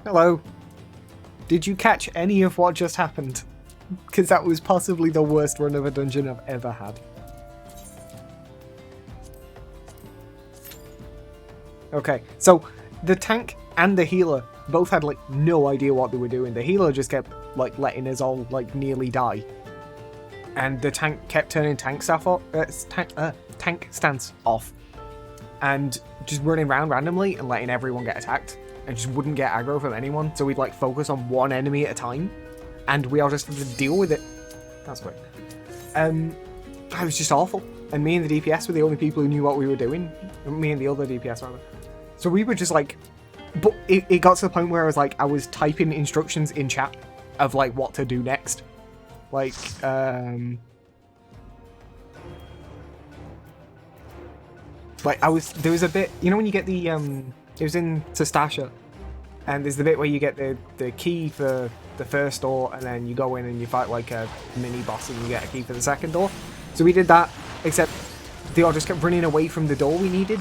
Hello. Did you catch any of what just happened? Because that was possibly the worst run of a dungeon I've ever had. Okay, so the tank and the healer both had like no idea what they were doing. The healer just kept like letting us all like nearly die, and the tank kept turning tank stance off, and just running around randomly and letting everyone get attacked, and just wouldn't get aggro from anyone. So we'd like focus on one enemy at a time, and we all just had to deal with it. That's quick. It was just awful. And me and the DPS were the only people who knew what we were doing. Me and the other DPS rather. So we were just like, but it got to the point where I was typing instructions in chat of like what to do next. Like, there was a bit, you know, when you get the, it was in Stasha, and there's the bit where you get the key for the first door, and then you go in and you fight like a mini boss and you get a key for the second door. So we did that, except they all just kept running away from the door we needed.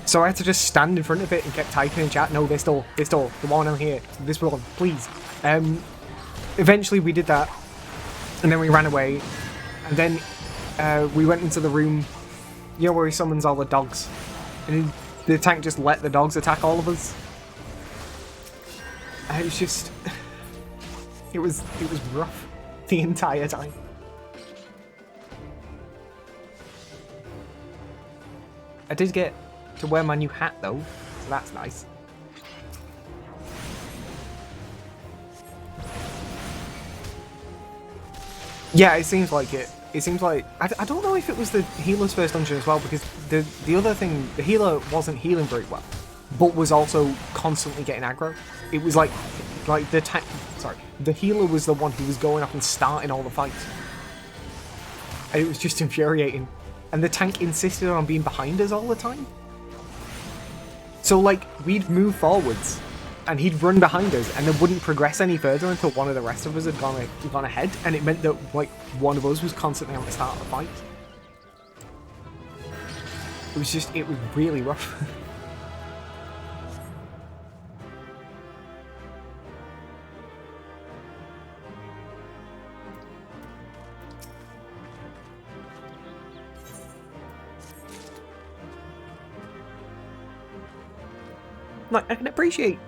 So I had to just stand in front of it and kept typing in chat, no, this door, the one I'm here, this one, please. Eventually we did that, and then we ran away, and then we went into the room, you know, where he summons all the dogs, and the tank just let the dogs attack all of us. And it was just, it was rough the entire time. I did get to wear my new hat though, so that's nice. Yeah, it seems like it. It seems like I don't know if it was the healer's first dungeon as well, because the other thing, the healer wasn't healing very well, but was also constantly getting aggro. It was like the healer was the one who was going up and starting all the fights, and it was just infuriating. And the tank insisted on being behind us all the time. So like we'd move forwards, and he'd run behind us, and then wouldn't progress any further until one of the rest of us had gone ahead, and it meant that like one of us was constantly on the start of the fight. It was really rough. Like, I can appreciate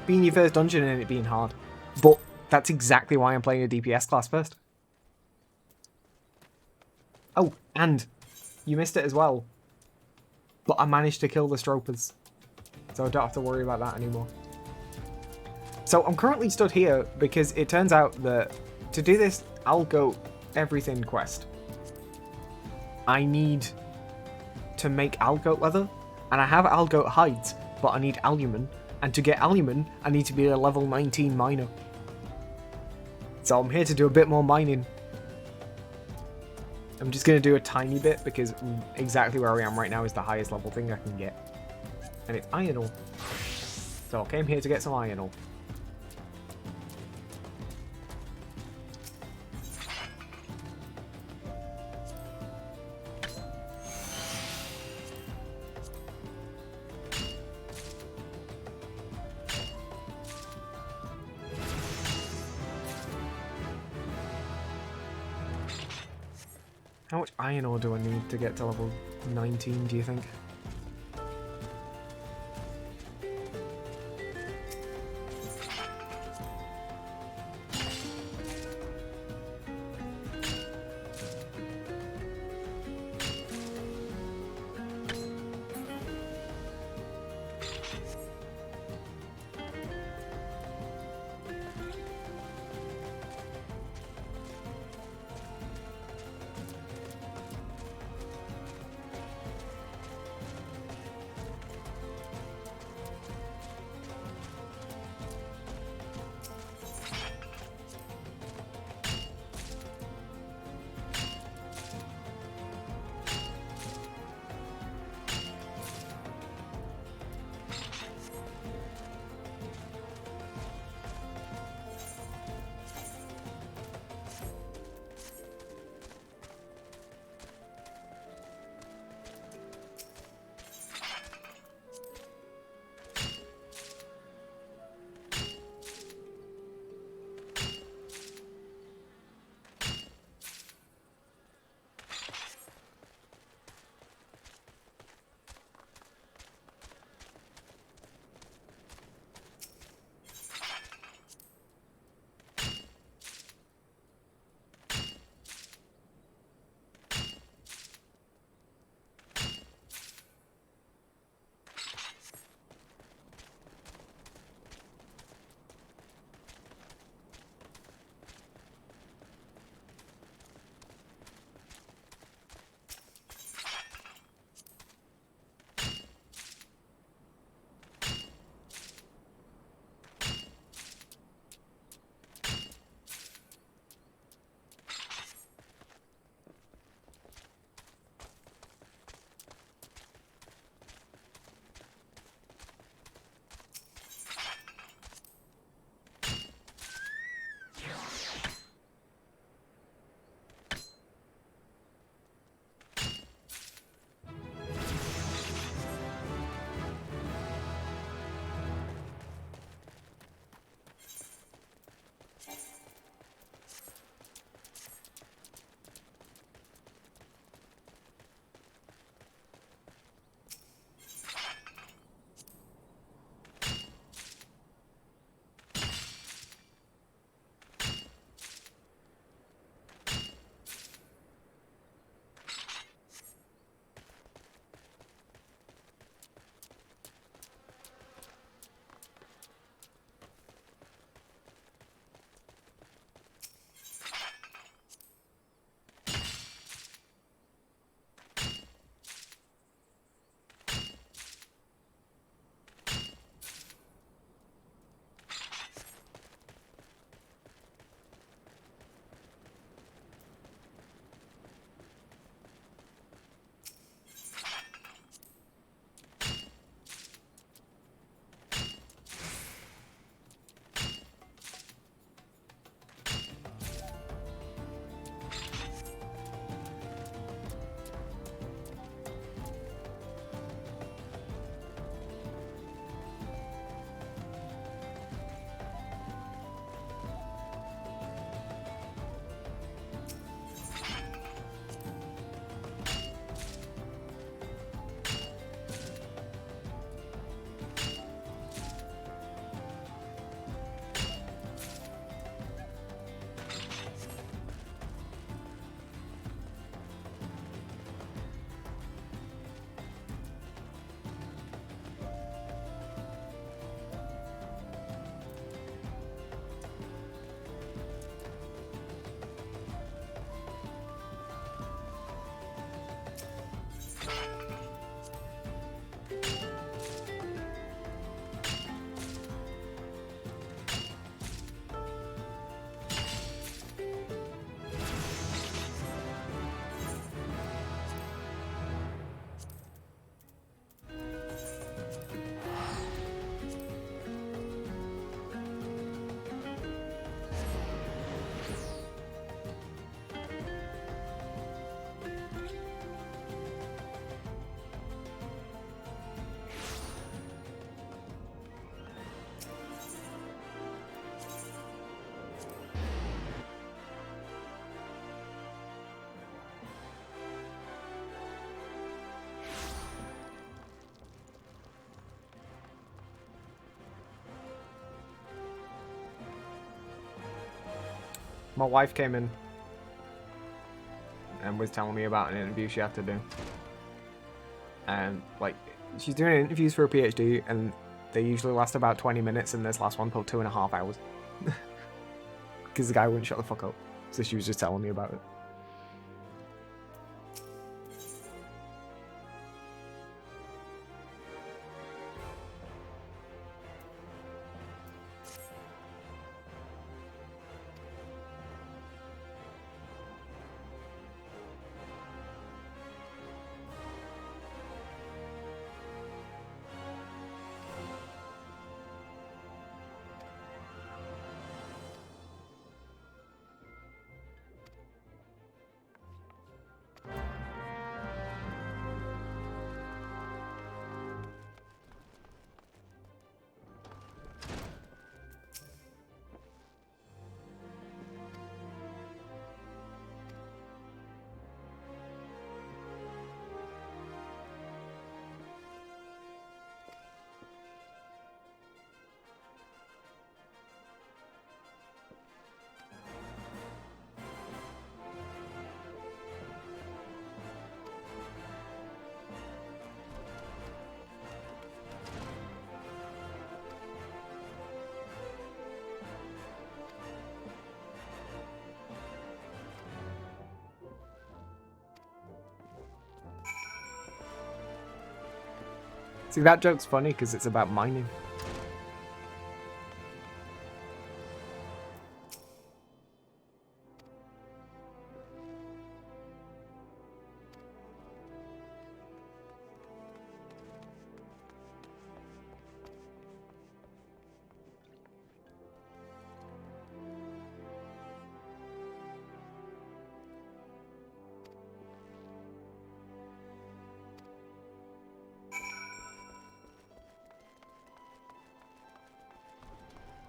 being your first dungeon and it being hard, but that's exactly why I'm playing a DPS class first. Oh, and you missed it as well, but I managed to kill the Stropers, so I don't have to worry about that anymore. So I'm currently stood here because it turns out that to do this I'll go everything quest, I need to make Algoat leather, and I have Algoat hides, but I need Alumen, and to get Alumen, I need to be a level 19 miner. So I'm here to do a bit more mining. I'm just going to do a tiny bit, because exactly where I am right now is the highest level thing I can get. And it's iron ore. So I came here to get some iron ore. How much iron ore do I need to get to level 19, do you think? My wife came in and was telling me about an interview she had to do. And, like, she's doing interviews for a PhD, and they usually last about 20 minutes, and this last one took 2.5 hours. Because the guy wouldn't shut the fuck up. So she was just telling me about it. See, that joke's funny because it's about mining.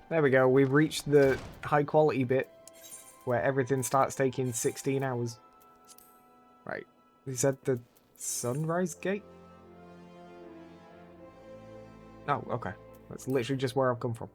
There we go, we've reached the high quality bit where everything starts taking 16 hours. Right, is that the sunrise gate? Oh, okay. That's literally just where I've come from.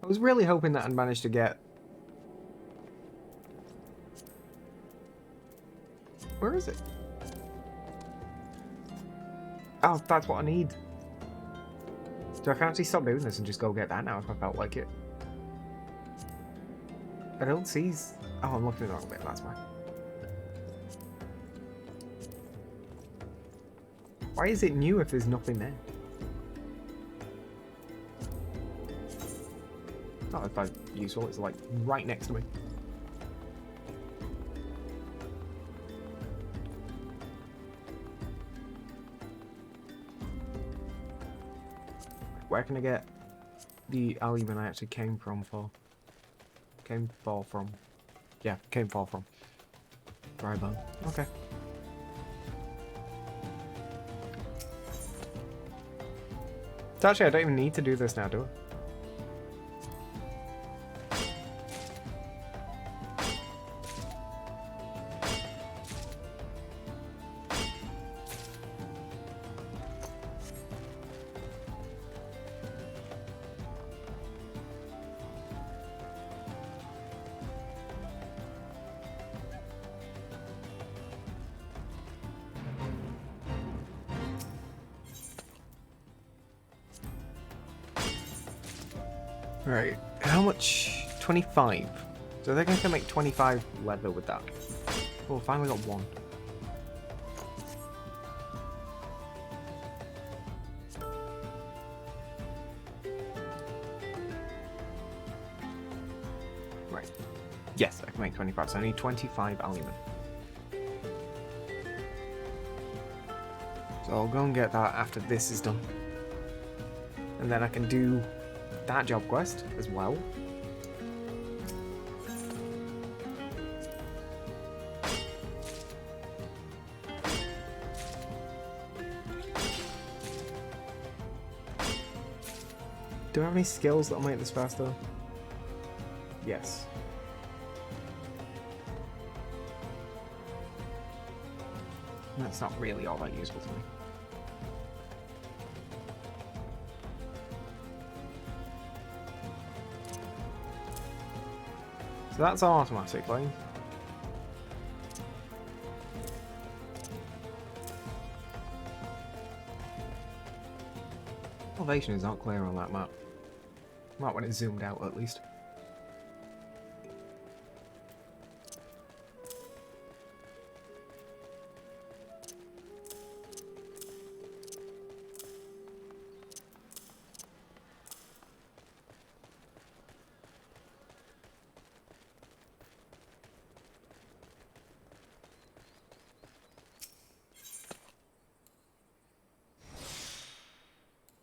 I was really hoping that I'd managed to get... Where is it? Oh, that's what I need. So I can actually stop doing this and just go get that now if I felt like it. I don't see... Oh, I'm looking at the wrong bit, that's why. Why is it new if there's nothing there? Oh, if that's useful, it's like right next to me. Where can I get the aluminium I actually came from? Yeah, came from. Dry bone. Okay. So actually, I don't even need to do this now, do I? Right, how much? 25. So they're going to make 25 leather with that. Oh, finally got one. Right. Yes, I can make 25, so I need 25 aluminium. So I'll go and get that after this is done. And then I can do that job quest as well. Do I have any skills that'll make this faster? Yes. That's not really all that useful to me. So that's automatically. Elevation is not clear on that map. Not when it's zoomed out, at least.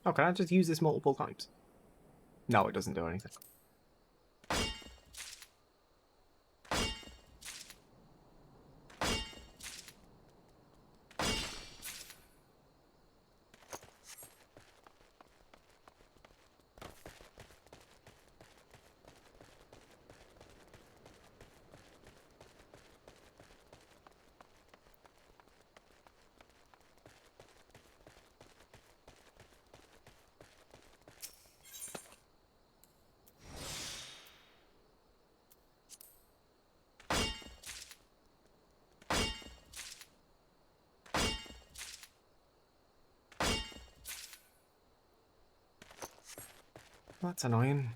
Oh, can I just use this multiple times? No, it doesn't do anything. That's annoying.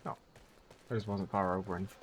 Oh, I just wasn't far over enough.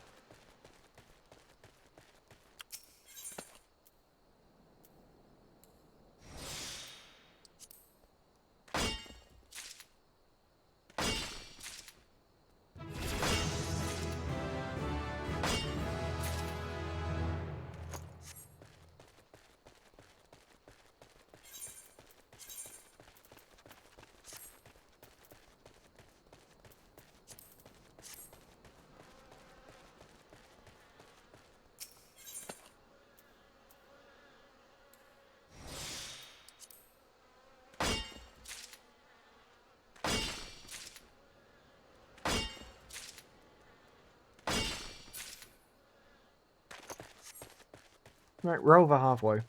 Right, we're over halfway.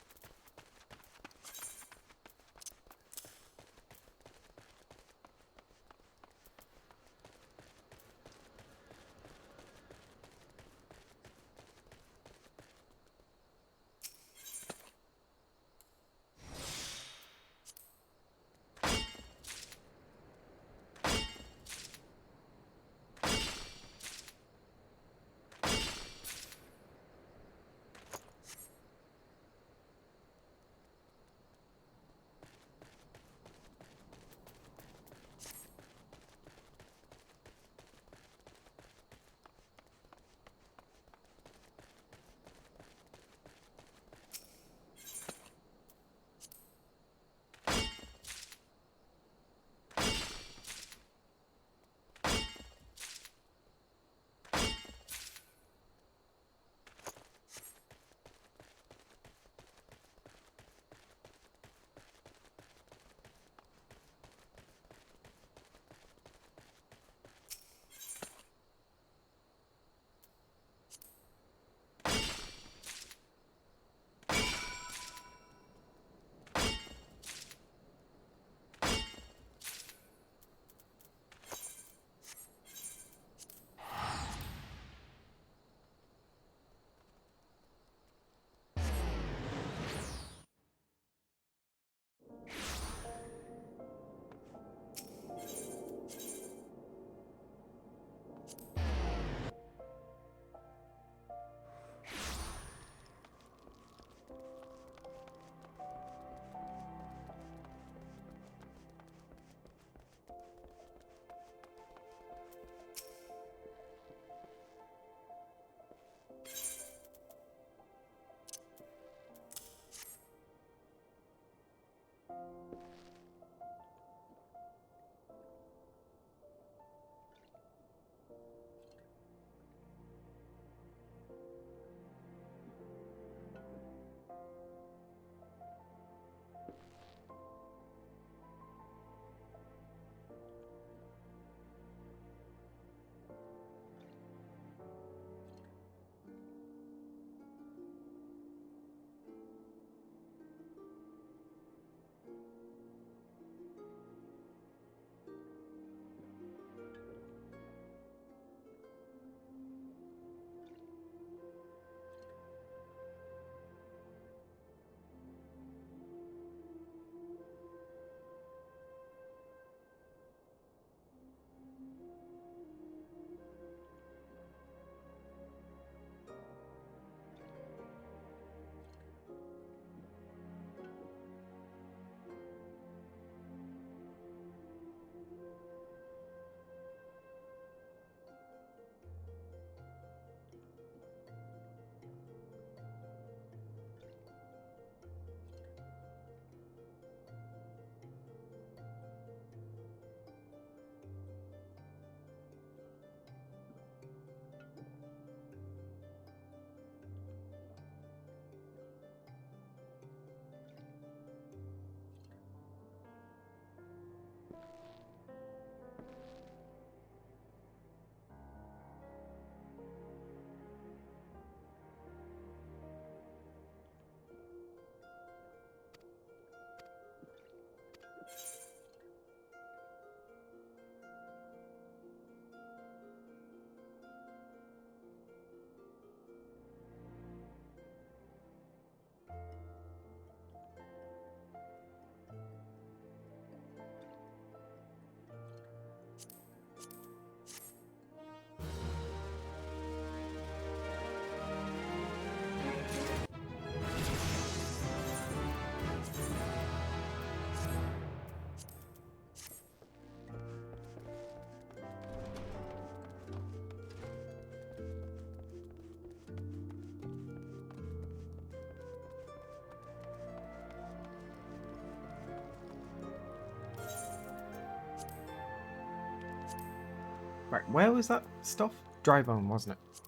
Right, where was that stuff? Dry bone, wasn't it?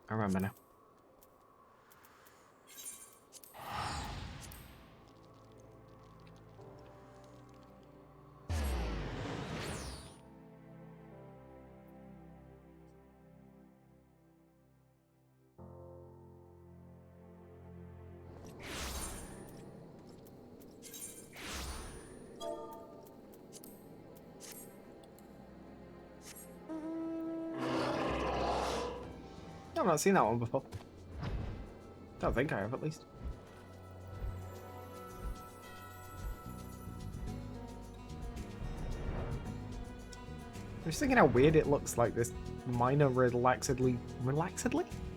I remember now. I've not seen that one before. Don't think I have, at least. I'm just thinking how weird it looks, like this miner relaxedly?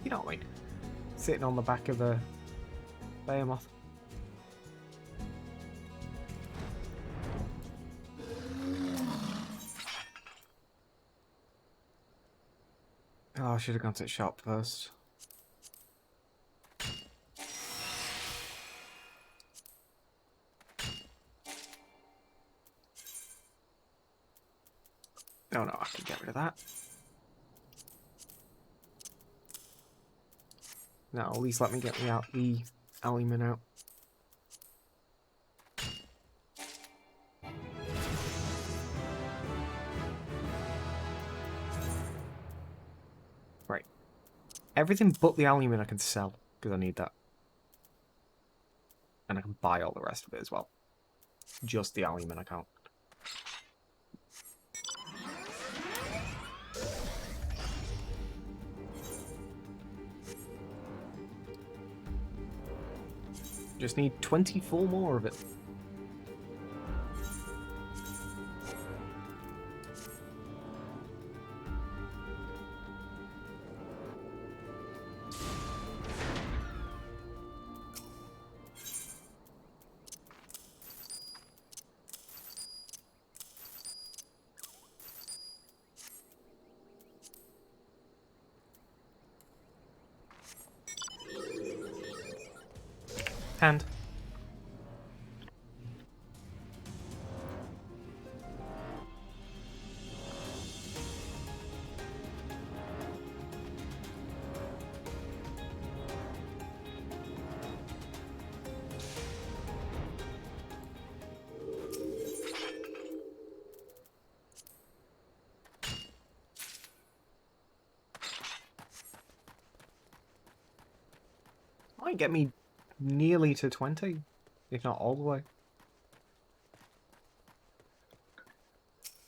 You know what I mean? Sitting on the back of a behemoth. Oh, I should have gone to the shop first. Oh no, I can get rid of that. No, at least let me get the aluminium out. Right. Everything but the aluminium I can sell, because I need that. And I can buy all the rest of it as well. Just the aluminium I can't. Just need 24 more of it. Hand. Might get me nearly to 20, if not all the way.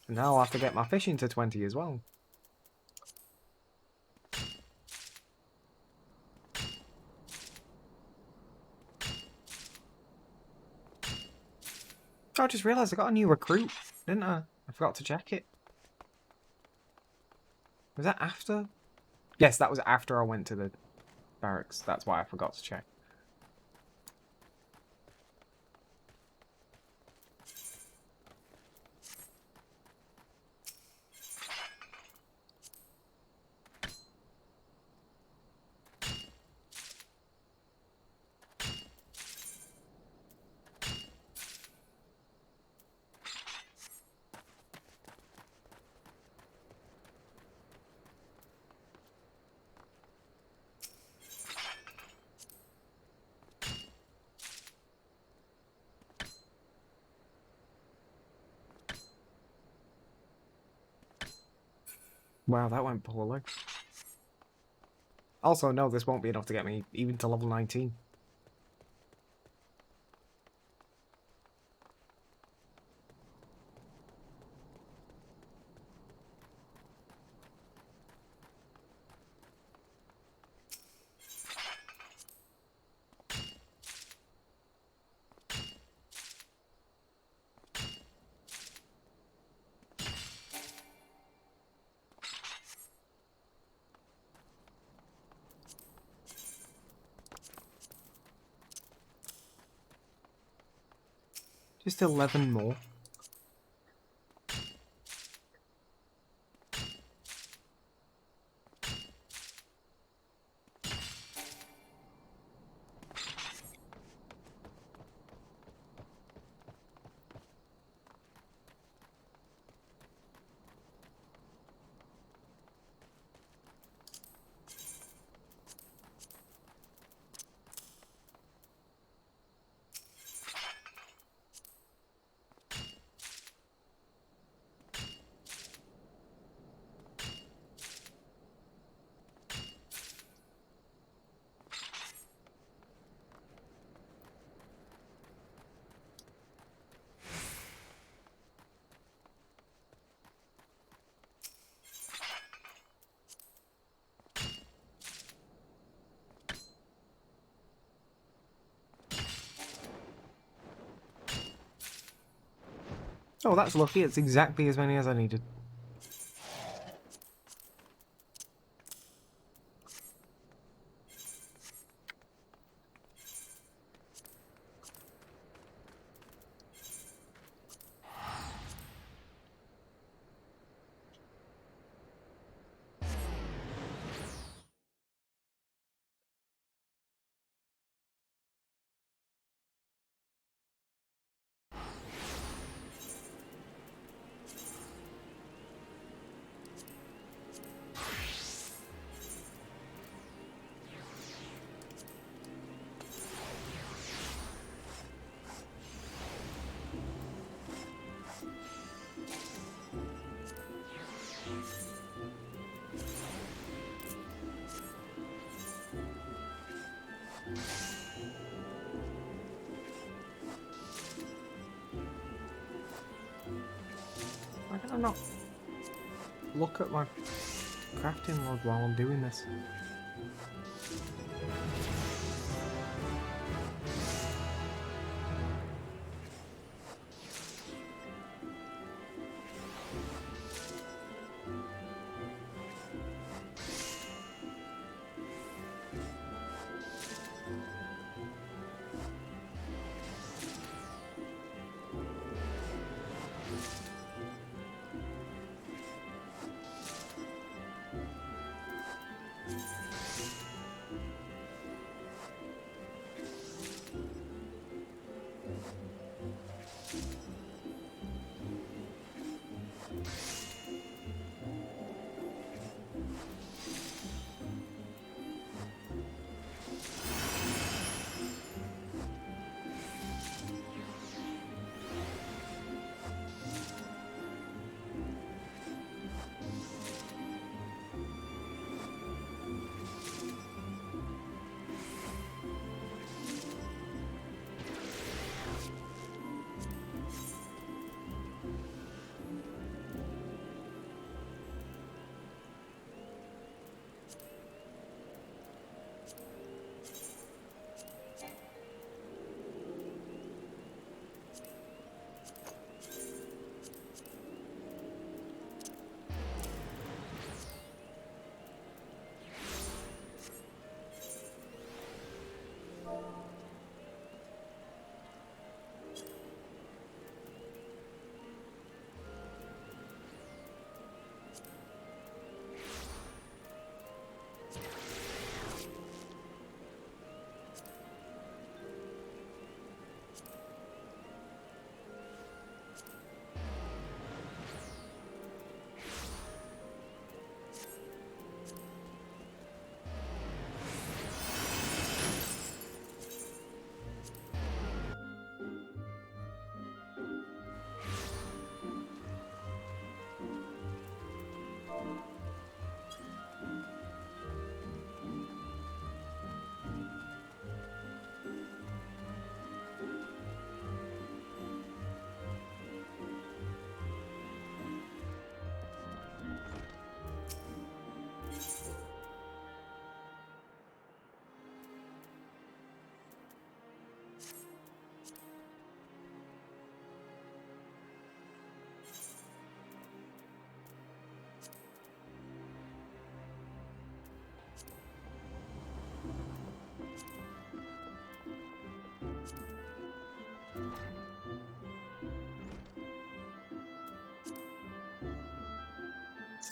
And now I'll have to get my fishing to 20 as well. I just realised I got a new recruit, didn't I? I forgot to check it. Was that after? Yes, that was after I went to the barracks. That's why I forgot to check. Wow, that went poorly. Also, no, this won't be enough to get me even to level 19. Just 11 more. Oh, that's lucky. It's exactly as many as I needed. Why can I not look at my crafting log while I'm doing this?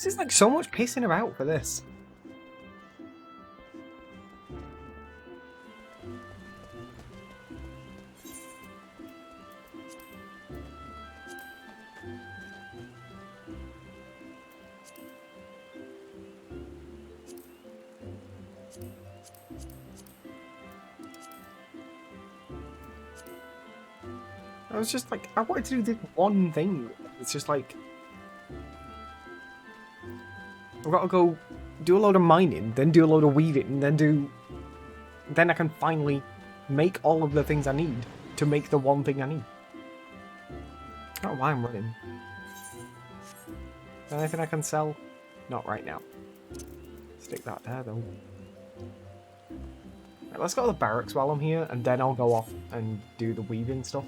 This is like so much pacing about for this. I was just like, I wanted to do this one thing. It's just like, I've got to go do a load of mining, then do a load of weaving, then I can finally make all of the things I need to make the one thing I need. I don't know why I'm running. Anything I can sell? Not right now. Stick that there though. Right, let's go to the barracks while I'm here, and then I'll go off and do the weaving stuff.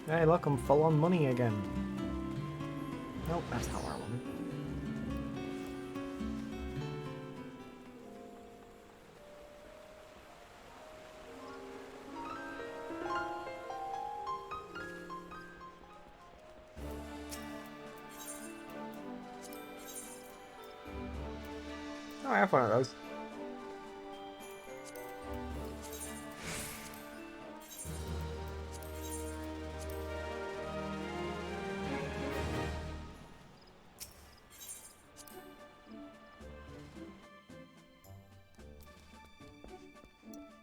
Hey, look, I'm full on money again. Nope, that's not what I wanted. Oh, I have one of those.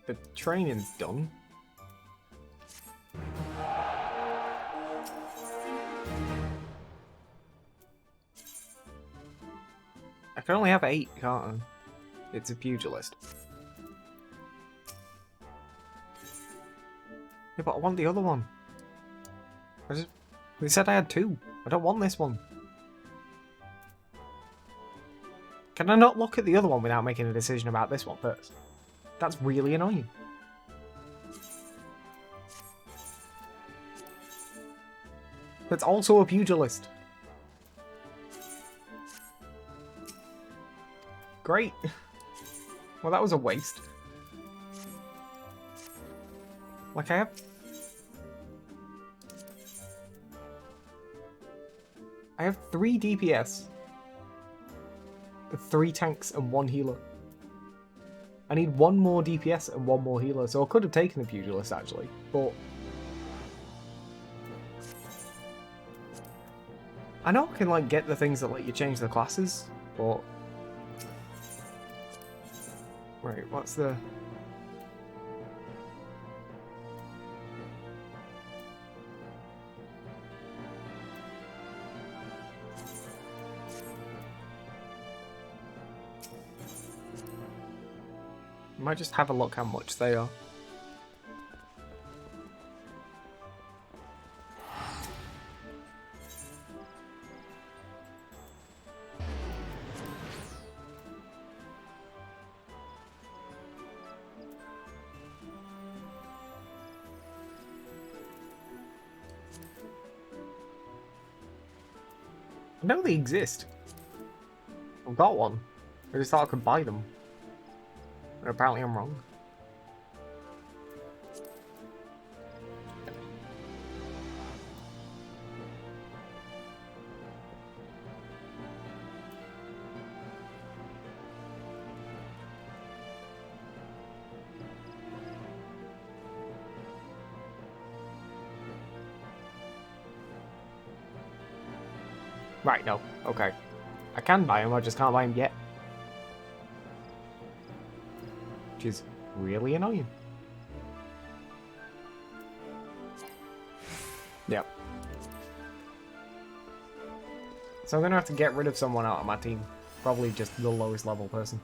The training's done. I can only have 8, can't I? It's a pugilist. Yeah, but I want the other one. They said I had 2. I don't want this one. Can I not look at the other one without making a decision about this one first? That's really annoying. That's also a pugilist. Great. Well, that was a waste. Like, I have 3 DPS, 3 tanks, and 1 healer. I need 1 more DPS and 1 more healer, so I could have taken the pugilist actually, but I know I can like get the things that let you change the classes, but right, what's the might just have a look how much they are. I know they exist. I've got one. I just thought I could buy them. But apparently I'm wrong. Right, no. Okay. I can buy them, I just can't buy them yet. Which is really annoying. Yep. So I'm gonna have to get rid of someone out of my team. Probably just the lowest level person.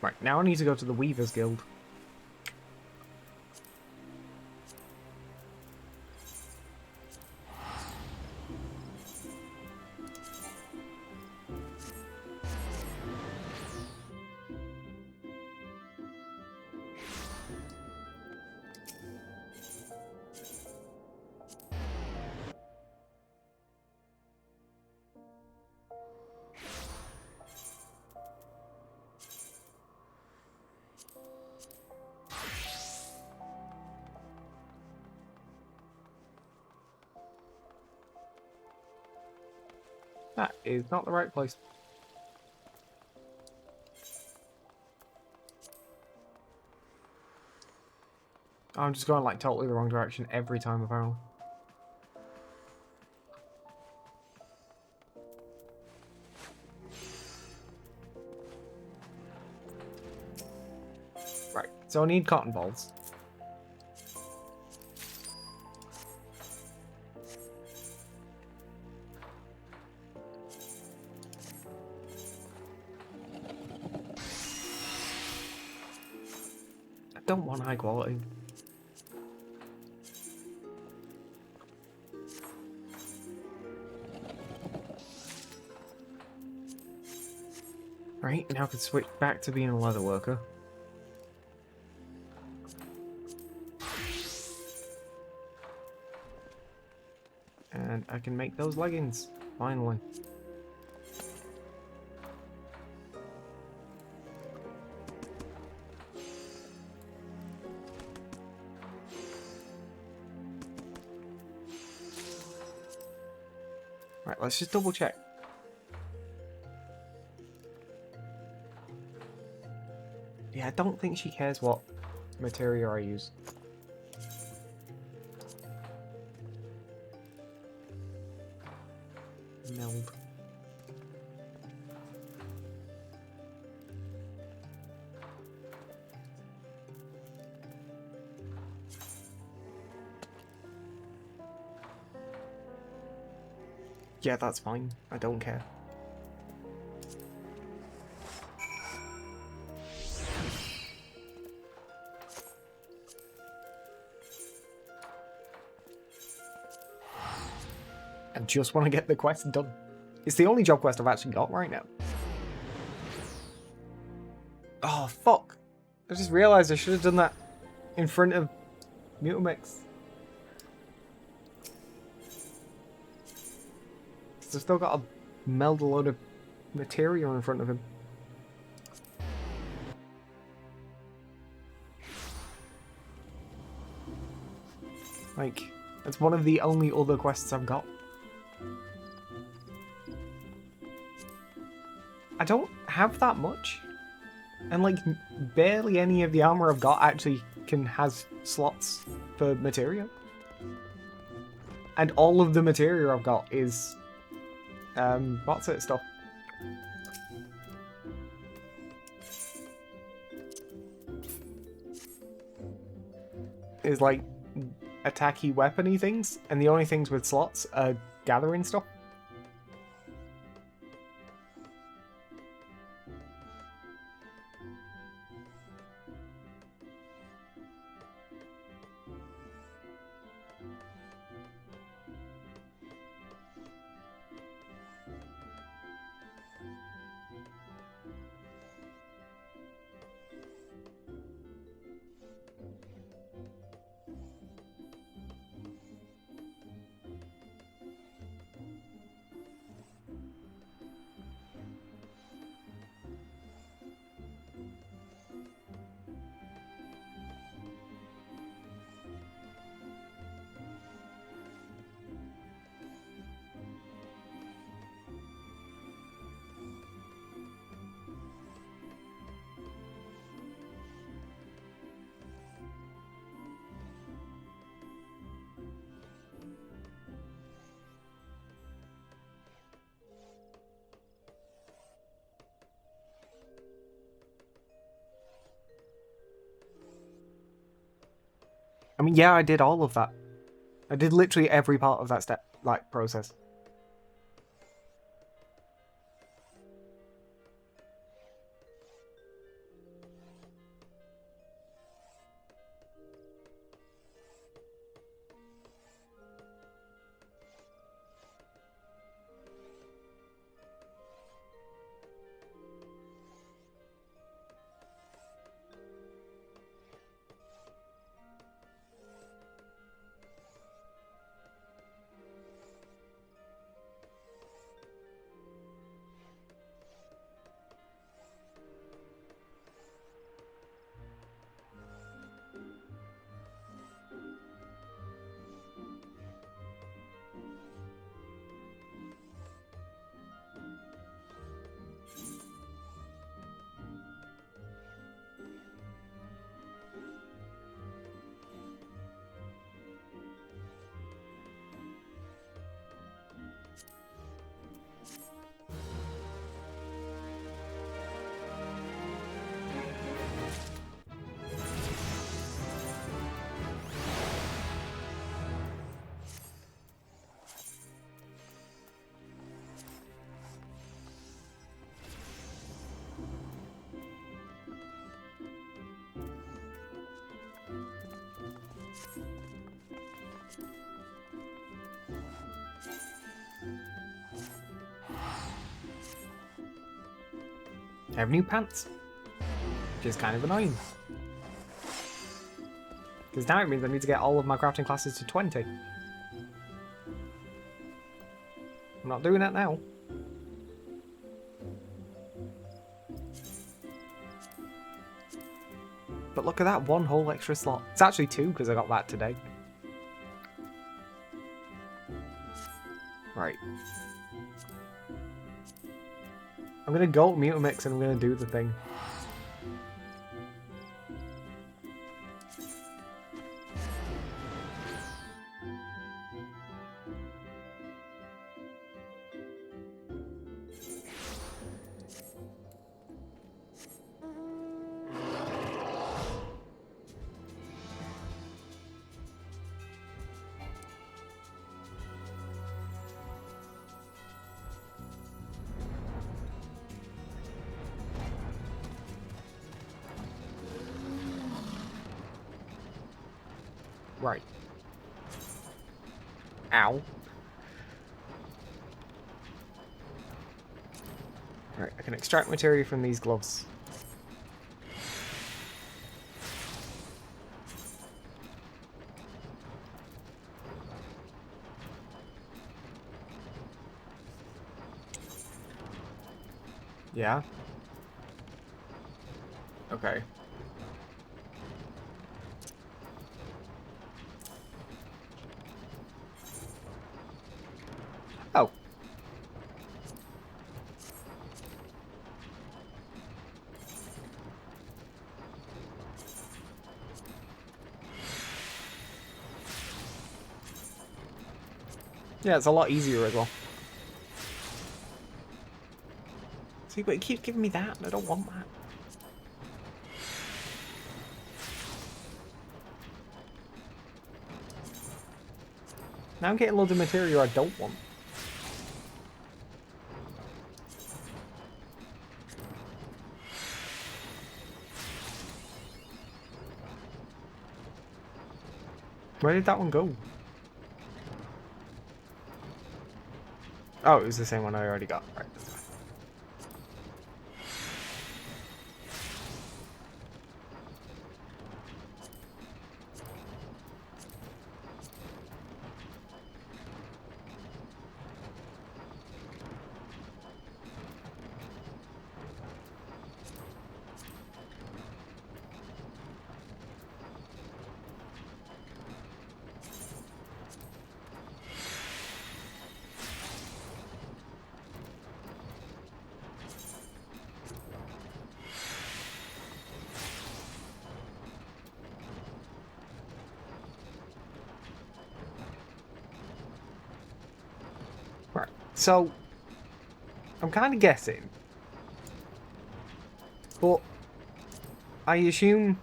Right, now I need to go to the Weavers Guild. That is not the right place. I'm just going like totally the wrong direction every time apparently. Right, so I need cotton balls. I don't want high quality. Right, now I can switch back to being a leather worker. And I can make those leggings, finally. Right, let's just double check. Yeah, I don't think she cares what material I use. Meld. Yeah, that's fine. I don't care. I just want to get the quest done. It's the only job quest I've actually got right now. Oh, fuck. I just realised I should have done that in front of Mutamix. Because I've still got to meld a load of material in front of him. Like, that's one of the only other quests I've got. I don't have that much. And like, barely any of the armor I've got actually has slots for material. And all of the material I've got is, what's it stuff? Is like, attacky weapony things, and the only things with slots are gathering stuff. I mean, yeah, I did all of that. I did literally every part of that step, like, process. I have new pants. Which is kind of annoying. Because now it means I need to get all of my crafting classes to 20. not doing that now. But look at that, one whole extra slot. It's actually 2 because I got that today. Right. I'm gonna go Mutamix and I'm gonna do the thing. Right. Ow. Right, I can extract materia from these gloves. Yeah? Okay. Oh. Yeah, it's a lot easier as well. See, but it keeps giving me that, and I don't want that. Now I'm getting loads of material I don't want. Where did that one go? Oh, it was the same one I already got. Right, that's fine. Right, so I'm kind of guessing, but I assume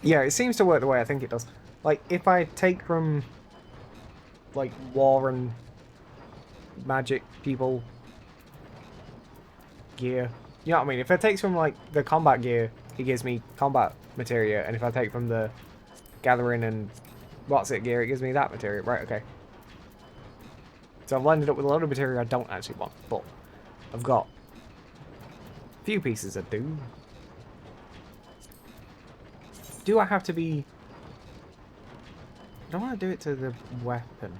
yeah, it seems to work the way I think it does. Like, if I take from, like, war and magic people gear, you know what I mean? If I take from, like, the combat gear, it gives me combat materia, and if I take from the gathering and what's it gear, it gives me that materia. Right, okay. So I've landed up with a lot of materia I don't actually want, but I've got a few pieces I do. Do I have to be... I don't want to do it to the weapon.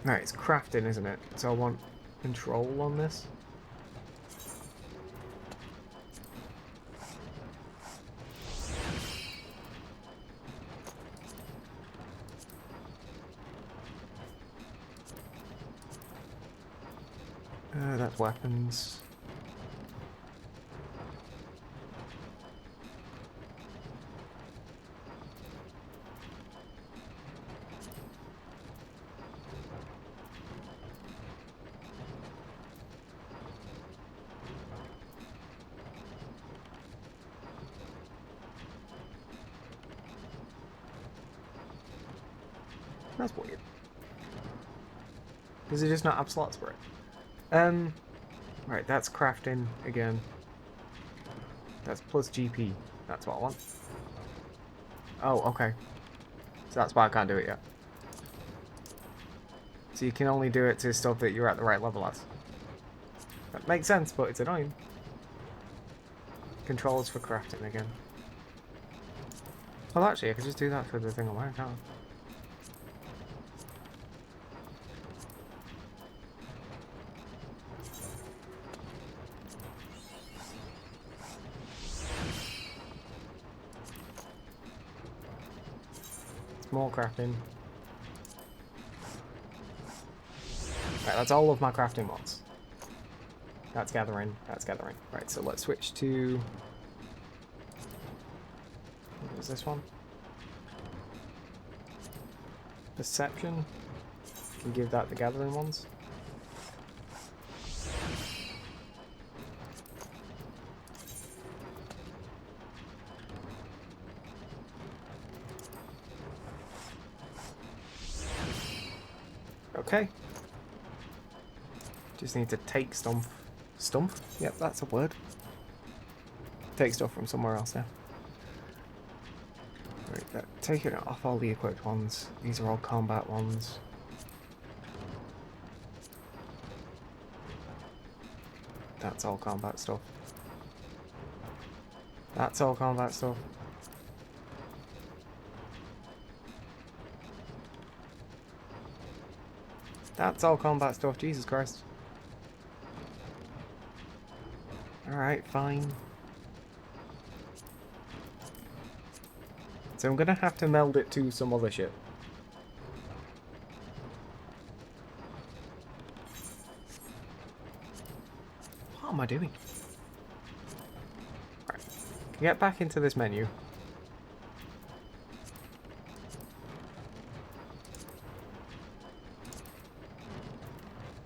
Right, it's crafting, isn't it? So I want control on this. That's weapons. That's weird. Does it just not have slots for it? Right, that's crafting again. That's plus GP. That's what I want. Oh, okay. So that's why I can't do it yet. So you can only do it to stuff that you're at the right level as. That makes sense, but it's annoying. Controls for crafting again. Well, actually, I could just do that for the thing on mine, can't I? More crafting. Right, that's all of my crafting mods. That's gathering, that's gathering. Right, so let's switch to... What was this one? Perception. Can give that the gathering ones. Okay. Just need to take stuff. Stump? Yep, that's a word. Take stuff from somewhere else now. Right, taking it off all the equipped ones. These are all combat ones. That's all combat stuff. That's all combat stuff. That's all combat stuff, Jesus Christ. Alright, fine. So I'm gonna have to meld it to some other shit. What am I doing? Right. Get back into this menu.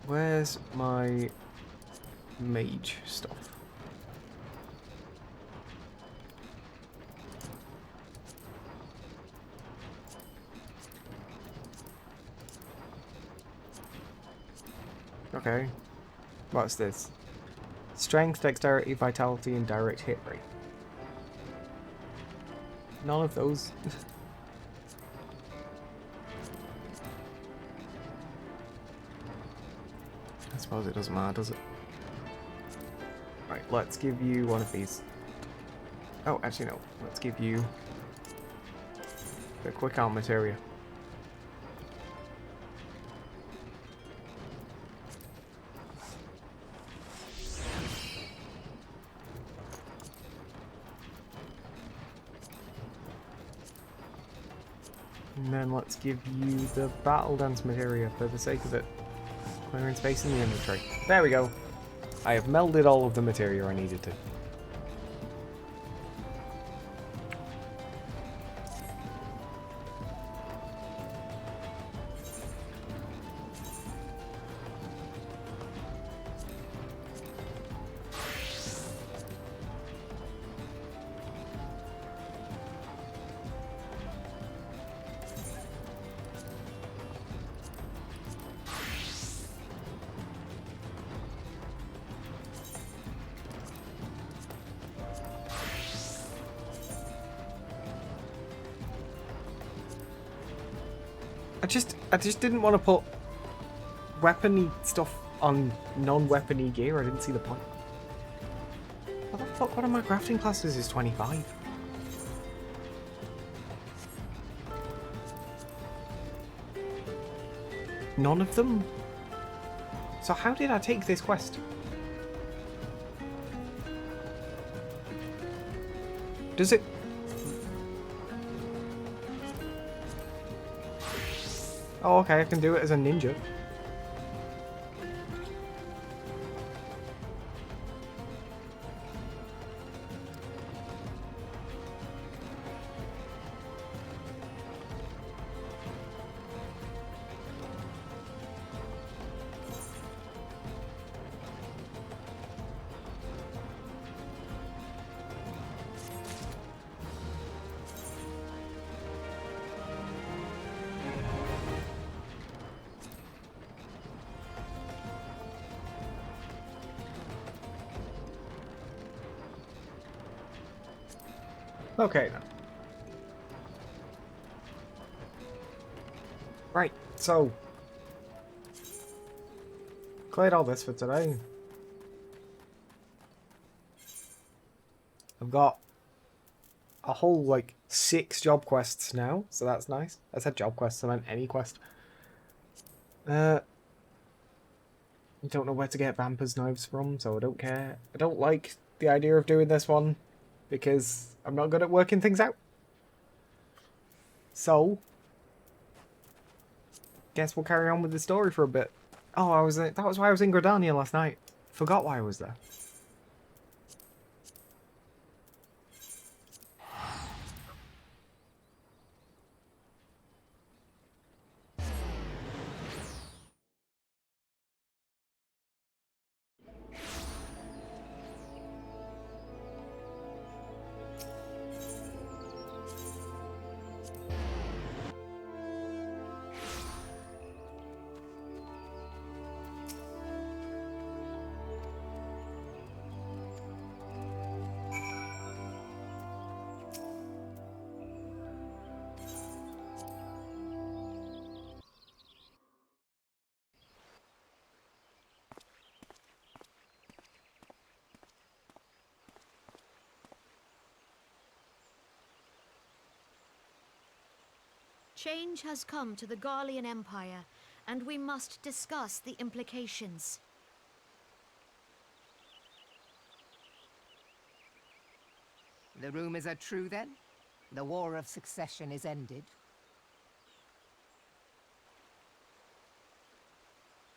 Where's my mage stuff? Okay. What's this? Strength, dexterity, vitality, and direct hit rate. None of those. I suppose it doesn't matter, does it? Right, let's give you one of these. Oh, actually no. Let's give you the quick arm materia. And then let's give you the battle dance materia for the sake of it. Clearing space in the inventory. There we go. I have melded all of the materia I needed to. I just didn't want to put weapony stuff on non-weapony gear. I didn't see the point. What the fuck? One of my crafting classes is 25. None of them? So how did I take this quest? Does it... Oh, okay, I can do it as a ninja. Okay, then. Right, so... cleared all this for today. I've got a whole, like, 6 job quests now, so that's nice. I said job quests, I meant any quest. I don't know where to get Vampir's Knives from, so I don't care. I don't like the idea of doing this one, because I'm not good at working things out. So, guess we'll carry on with the story for a bit. Oh, that was why I was in Gridania last night. Forgot why I was there. Change has come to the Garlean Empire, and we must discuss the implications. The rumors are true, then? The War of Succession is ended?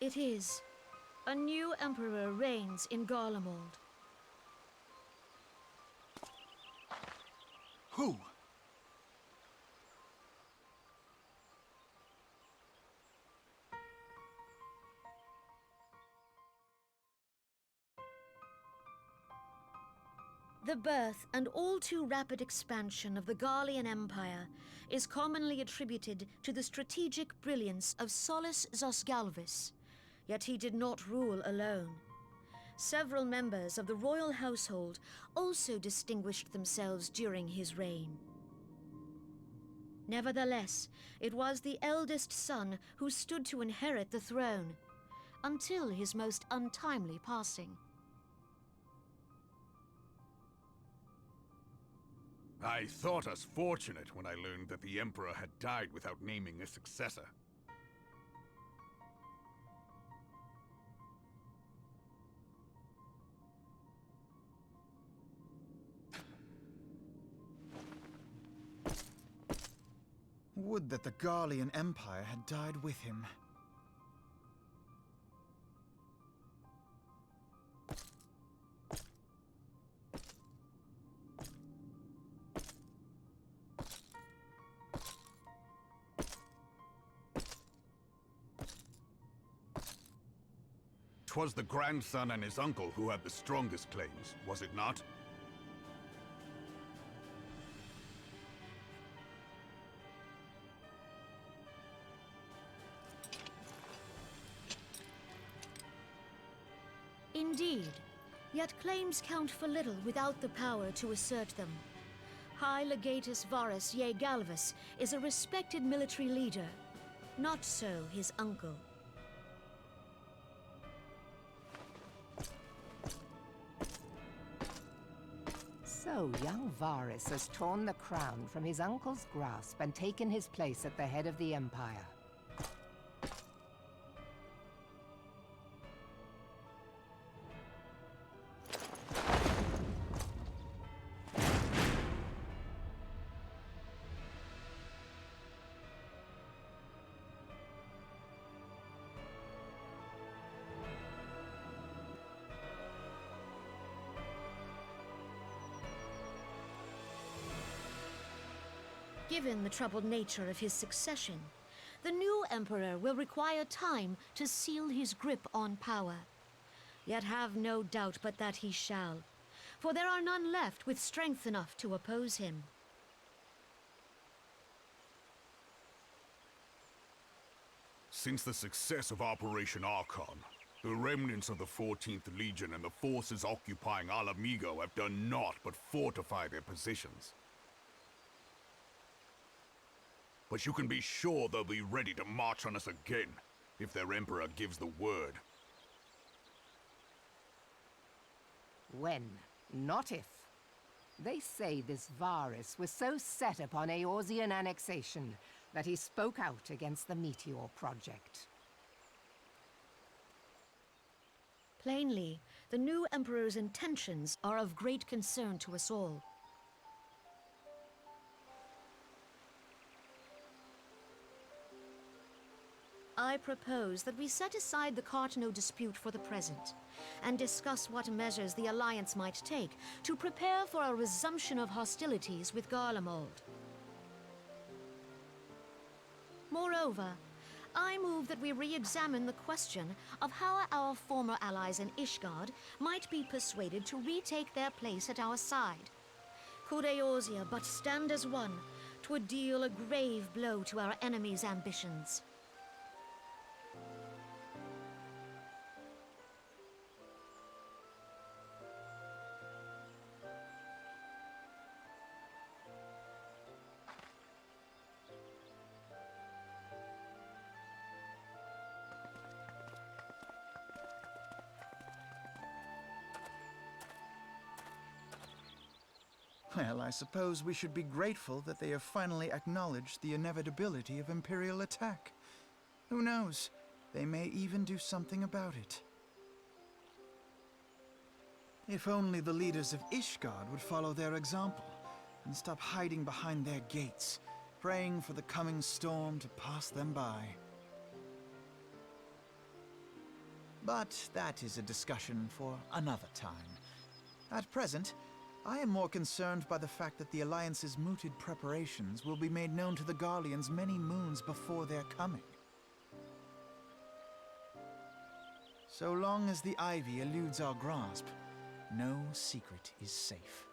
It is. A new emperor reigns in Garlemald. Who? The birth and all too rapid expansion of the Garlean Empire is commonly attributed to the strategic brilliance of Solus Zosgalvis, yet he did not rule alone. Several members of the royal household also distinguished themselves during his reign. Nevertheless, it was the eldest son who stood to inherit the throne, until his most untimely passing. I thought us fortunate when I learned that the Emperor had died without naming a successor. Would that the Garlean Empire had died with him. 'Twas the grandson and his uncle who had the strongest claims, was it not? Indeed, yet claims count for little without the power to assert them. High Legatus Varus Ye Galvus is a respected military leader. Not so his uncle. So young Varus has torn the crown from his uncle's grasp and taken his place at the head of the Empire. Given the troubled nature of his succession, the new emperor will require time to seal his grip on power. Yet have no doubt but that he shall, for there are none left with strength enough to oppose him. Since the success of Operation Archon, the remnants of the 14th Legion and the forces occupying Alamigo have done naught but fortify their positions. But you can be sure they'll be ready to march on us again, if their Emperor gives the word. When, not if. They say this Varus was so set upon Eorzean annexation that he spoke out against the Meteor Project. Plainly, the new Emperor's intentions are of great concern to us all. I propose that we set aside the Cartano dispute for the present, and discuss what measures the Alliance might take to prepare for a resumption of hostilities with Garlemald. Moreover, I move that we re-examine the question of how our former allies in Ishgard might be persuaded to retake their place at our side. Could Eorzea but stand as one, 'twould deal a grave blow to our enemies' ambitions. Well, I suppose we should be grateful that they have finally acknowledged the inevitability of Imperial attack. Who knows? They may even do something about it. If only the leaders of Ishgard would follow their example and stop hiding behind their gates, praying for the coming storm to pass them by. But that is a discussion for another time. At present, I am more concerned by the fact that the Alliance's mooted preparations will be made known to the Garleans many moons before their coming. So long as the Ivy eludes our grasp, no secret is safe.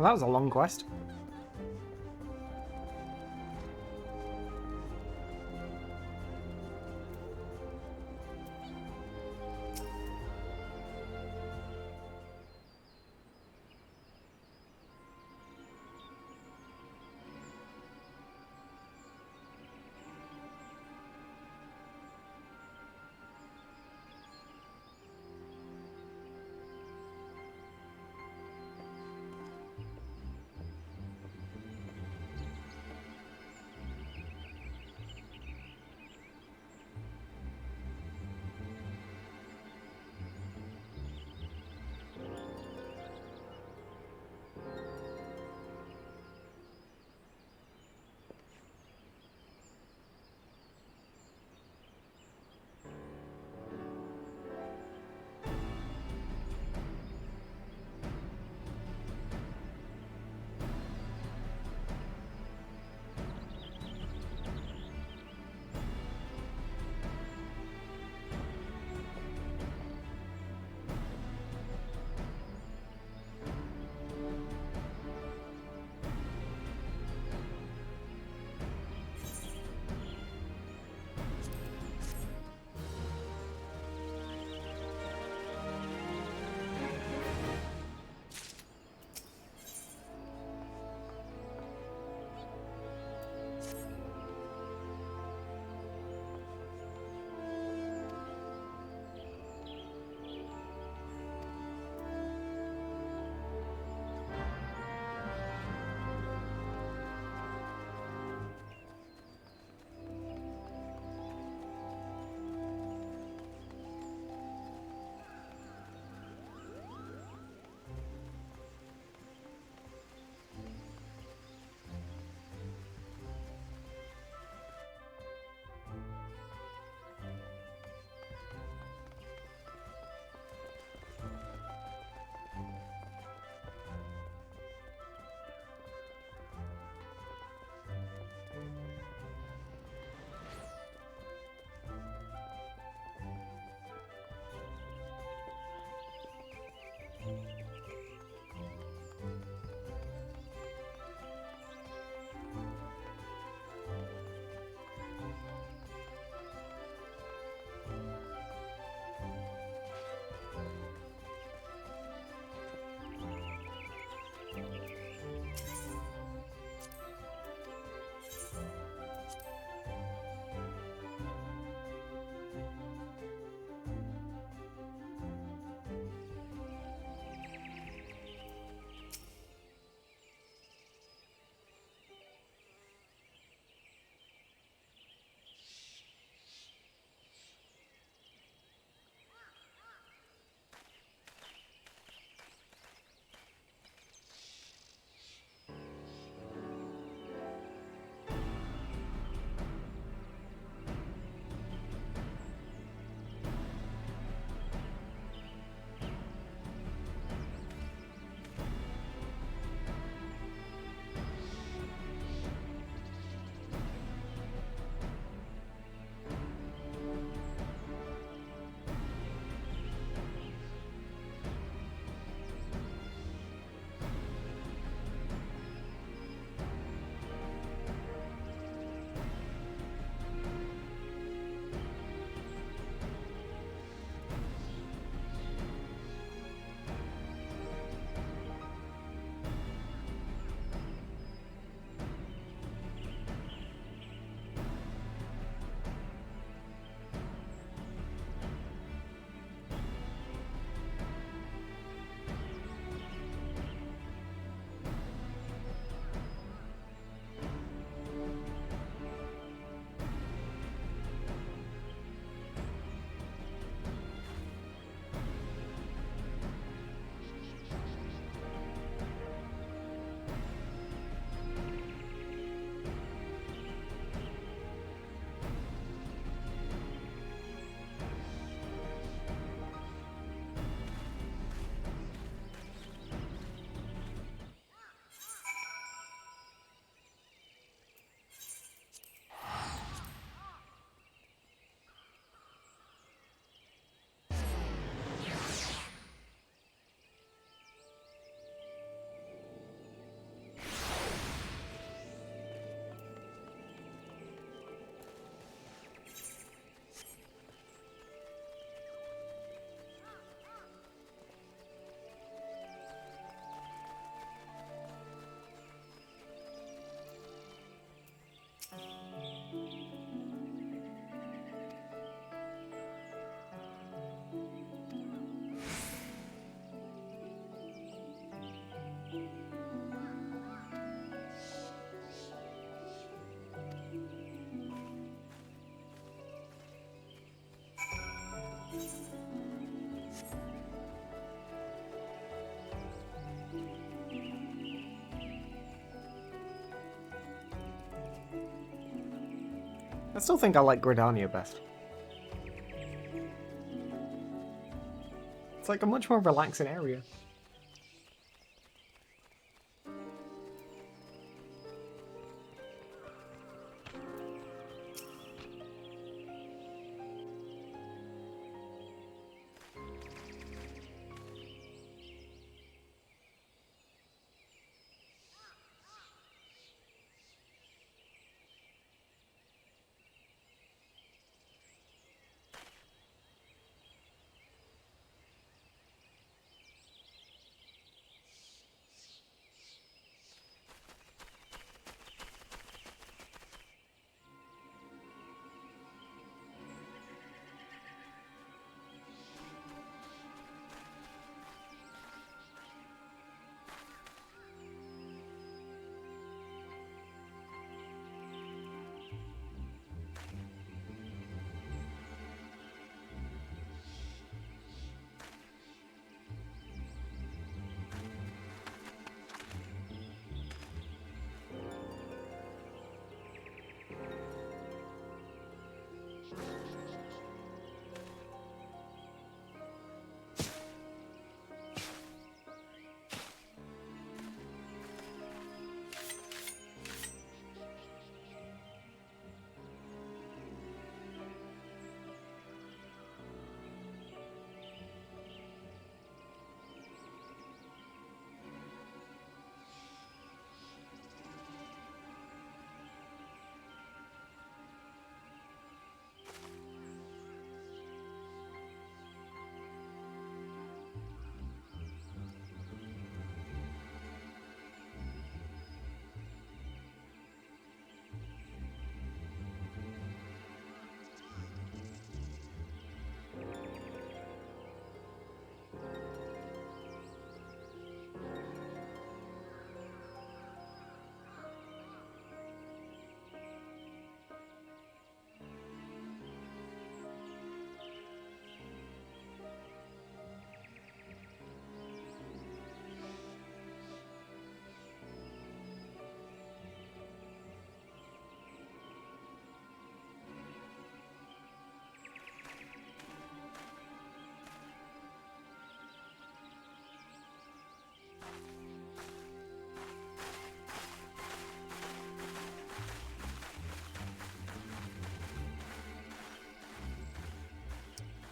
Well, that was a long quest. still think I like Gridania best. It's like a much more relaxing area.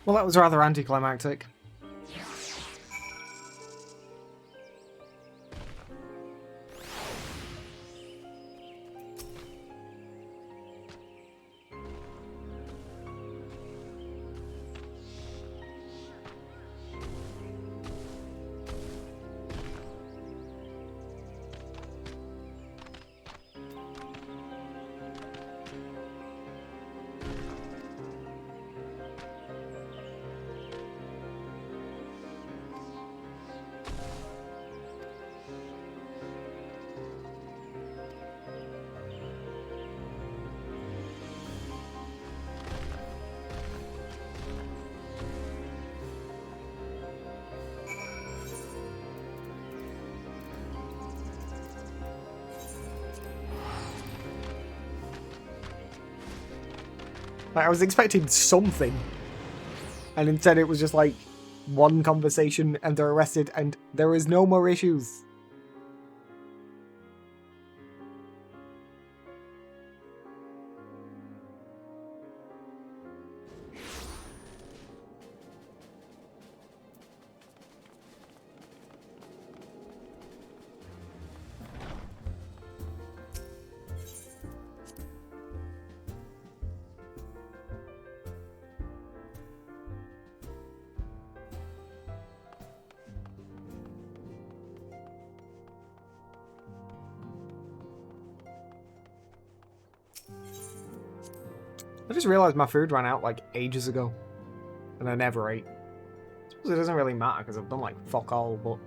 Well, that was rather anticlimactic. Like, I was expecting something, and instead it was just like one conversation and they're arrested and there is no more issues. I just realised my food ran out like ages ago, and I never ate. I suppose it doesn't really matter because I've done like fuck all, but...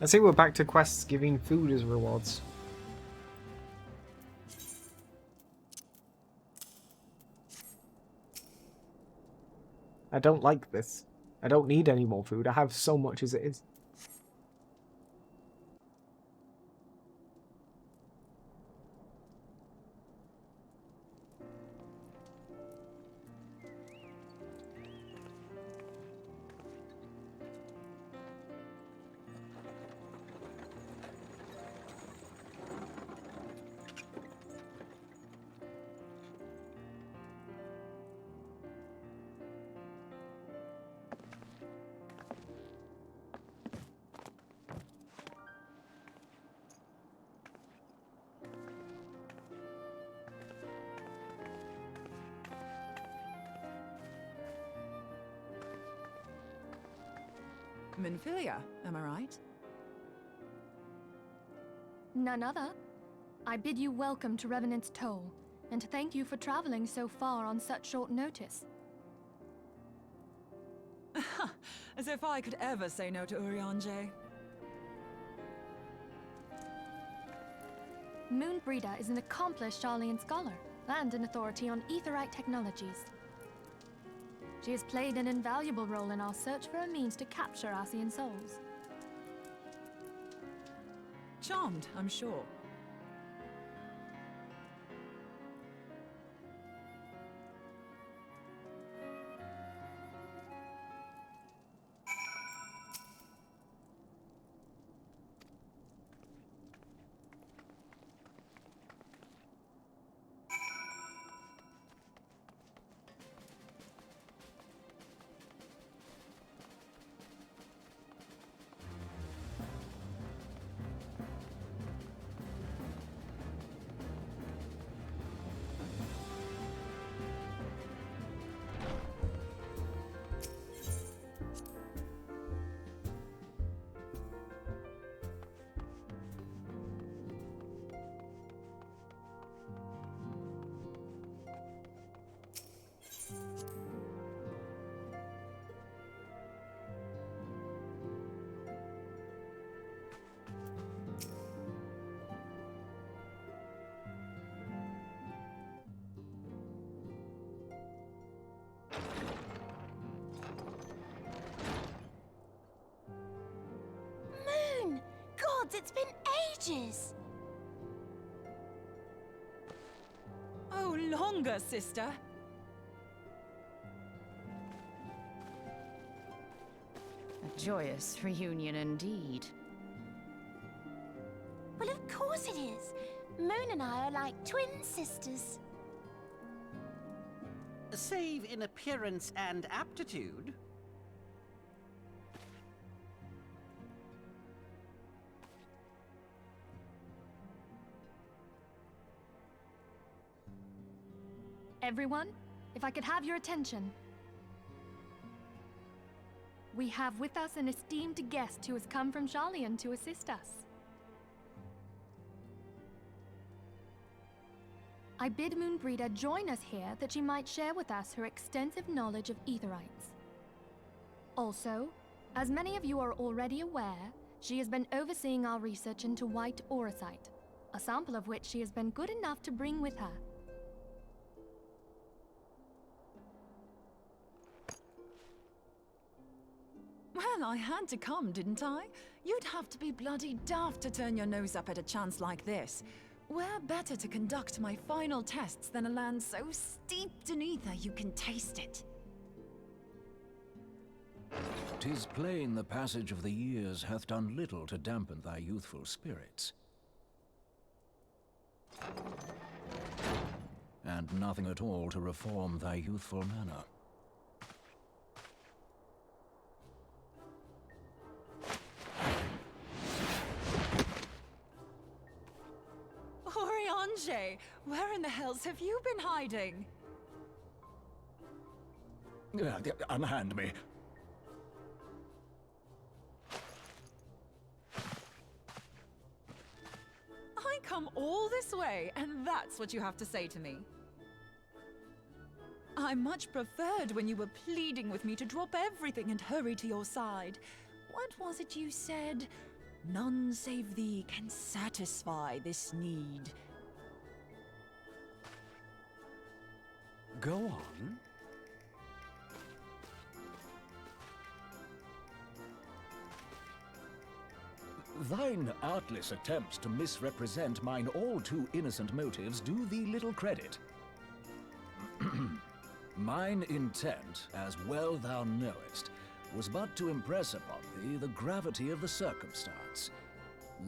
I say we're back to quests giving food as rewards. I don't like this. I don't need any more food. I have so much as it is. Minfilia, am I right? None other. I bid you welcome to Revenant's Toll, and thank you for traveling so far on such short notice. As if I could ever say no to Urianger. Moonbreeder is an accomplished Sharlayan scholar, and an authority on aetherite technologies. She has played an invaluable role in our search for a means to capture Ascian souls. Charmed, I'm sure. Moon! Gods, it's been ages! Oh, longer, sister. A joyous reunion indeed. Well, of course it is. Moon and I are like twin sisters. Save in appearance and aptitude. Everyone, if I could have your attention. We have with us an esteemed guest who has come from Sharlayan to assist us. I bid Moonbreeder join us here that she might share with us her extensive knowledge of aetherites. Also, as many of you are already aware, she has been overseeing our research into white auracite, a sample of which she has been good enough to bring with her. Well, I had to come, didn't I? You'd have to be bloody daft to turn your nose up at a chance like this. Where better to conduct my final tests than a land so steeped in ether you can taste it? 'Tis plain the passage of the years hath done little to dampen thy youthful spirits. And nothing at all to reform thy youthful manner. Urianger, where in the hells have you been hiding? Unhand me. I come all this way, and that's what you have to say to me. I much preferred when you were pleading with me to drop everything and hurry to your side. What was it you said? None save thee can satisfy this need. Go on. Thine artless attempts to misrepresent mine all too innocent motives do thee little credit. Mine intent, as well thou knowest, was but to impress upon thee the gravity of the circumstance.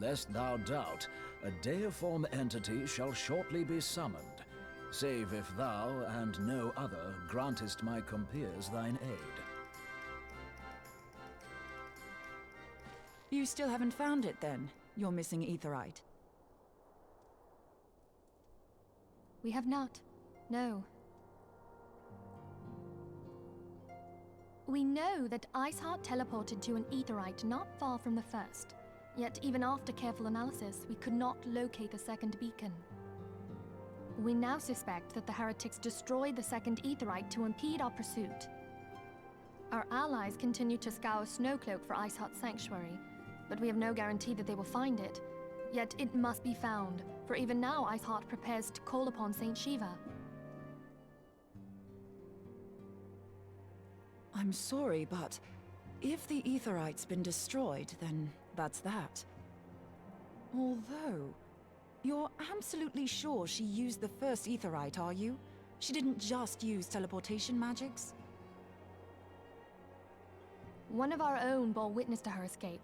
Lest thou doubt, a deiform entity shall shortly be summoned, save if thou and no other grantest my compeers thine aid. You still haven't found it then, your missing aetherite? We have not. No. We know that Iceheart teleported to an aetherite not far from the first. Yet even after careful analysis, we could not locate the second beacon. We now suspect that the heretics destroyed the second aetherite to impede our pursuit. Our allies continue to scour Snowcloak for Iceheart's sanctuary, but we have no guarantee that they will find it. Yet it must be found, for even now Iceheart prepares to call upon Saint Shiva. I'm sorry, but if the aetherite's been destroyed, then that's that. Although, you're absolutely sure she used the first aetherite, are you? She didn't just use teleportation magics? One of our own bore witness to her escape.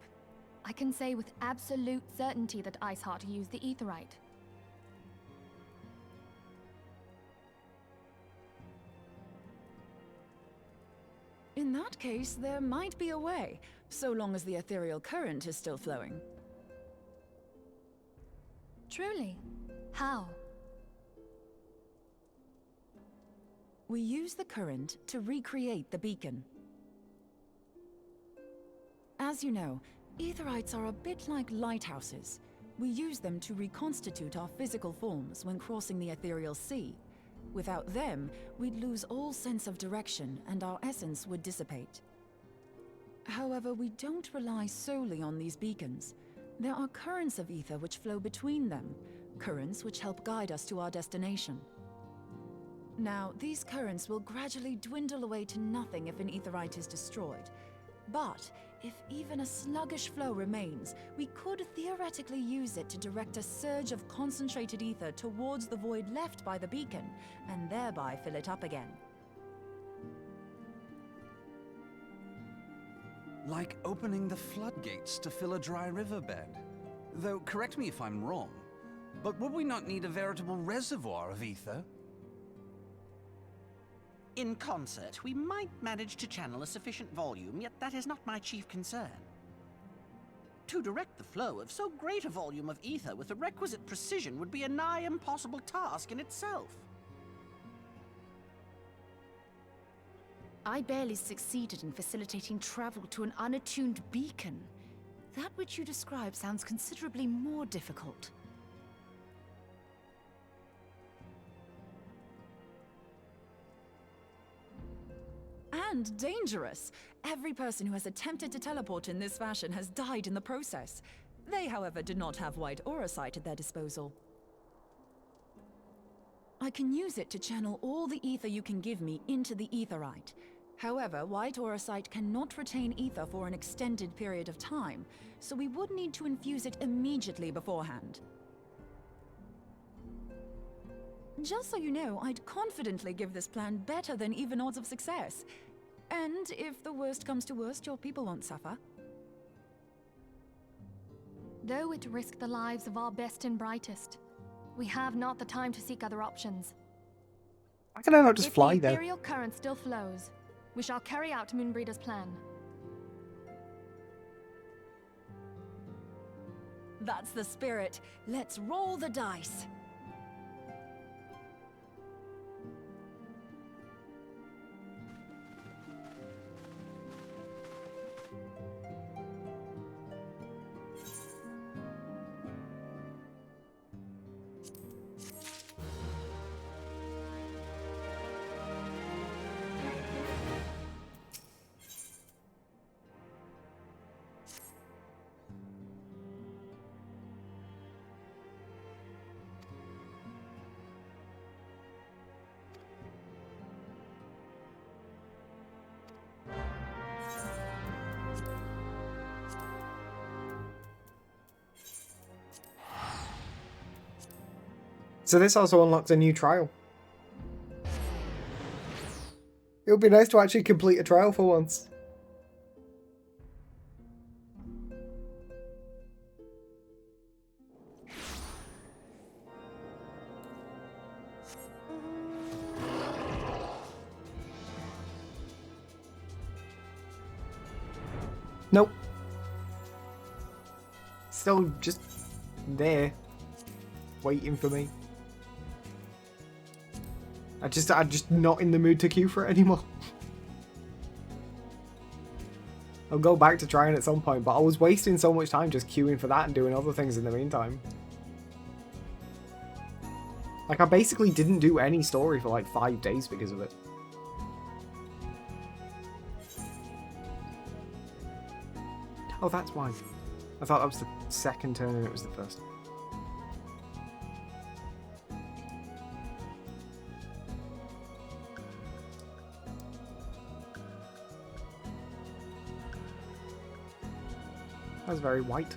I can say with absolute certainty that Iceheart used the aetherite. In that case, there might be a way, so long as the ethereal current is still flowing. Truly? How? We use the current to recreate the beacon. As you know, aetherites are a bit like lighthouses. We use them to reconstitute our physical forms when crossing the ethereal sea. Without them, we'd lose all sense of direction and our essence would dissipate. However, we don't rely solely on these beacons. There are currents of ether which flow between them, currents which help guide us to our destination. Now, these currents will gradually dwindle away to nothing if an aetherite is destroyed. But if even a sluggish flow remains, we could theoretically use it to direct a surge of concentrated ether towards the void left by the beacon, and thereby fill it up again. Like opening the floodgates to fill a dry riverbed. Though, correct me if I'm wrong, but would we not need a veritable reservoir of ether? In concert, we might manage to channel a sufficient volume, yet that is not my chief concern. To direct the flow of so great a volume of ether with the requisite precision would be a nigh impossible task in itself. I barely succeeded in facilitating travel to an unattuned beacon. That which you describe sounds considerably more difficult. And dangerous. Every person who has attempted to teleport in this fashion has died in the process. They, however, did not have white aura sight at their disposal. I can use it to channel all the ether you can give me into the aetherite. However, white aura sight cannot retain ether for an extended period of time, so we would need to infuse it immediately beforehand. Just so you know, I'd confidently give this plan better than even odds of success. And if the worst comes to worst, your people won't suffer. Though it risked the lives of our best and brightest, we have not the time to seek other options. Why can I not just fly If the there? ethereal current still flows, we shall carry out Moonbreeder's plan. That's the spirit. Let's roll the dice. So this also unlocks a new trial. It would be nice to actually complete a trial for once. Nope. Still just there, waiting for me. I'm just not in the mood to queue for it anymore. I'll go back to trying at some point, but I was wasting so much time just queuing for that and doing other things in the meantime. Like, I basically didn't do any story for like 5 days because of it. Oh, that's why. I thought that was the second turn and it was the first. That was very white.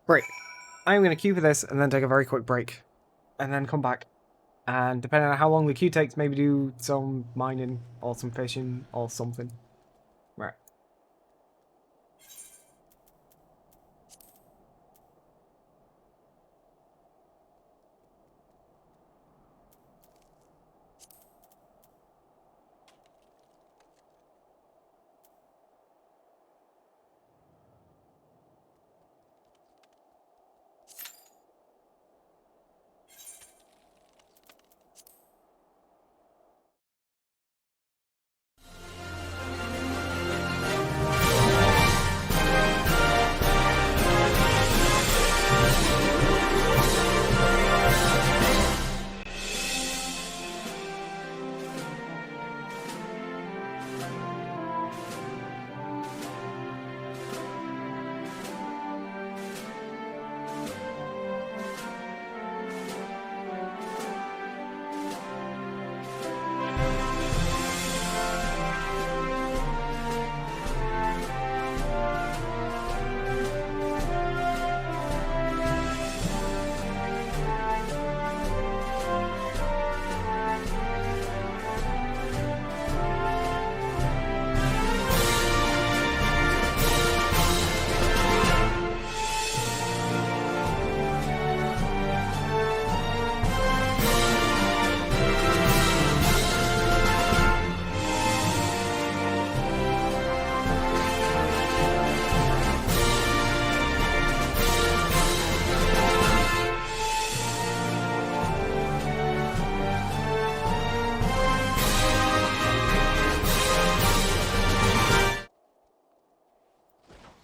Right. I'm going to queue for this and then take a very quick break. And then come back. And depending on how long the queue takes, maybe do some mining or some fishing or something. Right.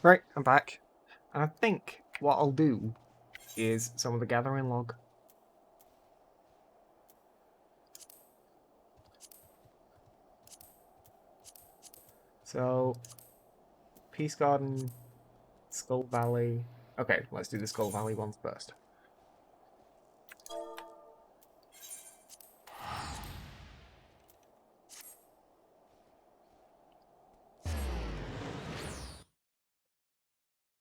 Right, I'm back. And I think what I'll do is some of the gathering log. So, Peace Garden, Skull Valley. Okay, let's do the Skull Valley ones first.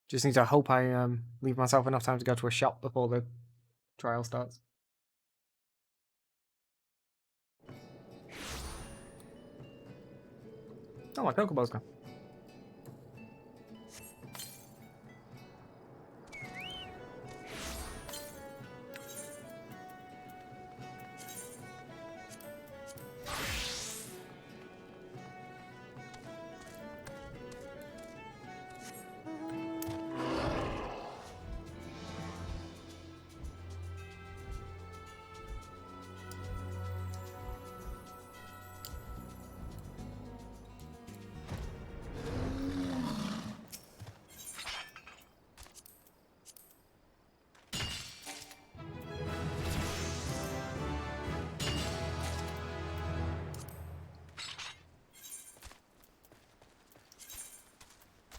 Just need to hope I leave myself enough time to go to a shop before the trial starts. Oh, my Chocobo's gone.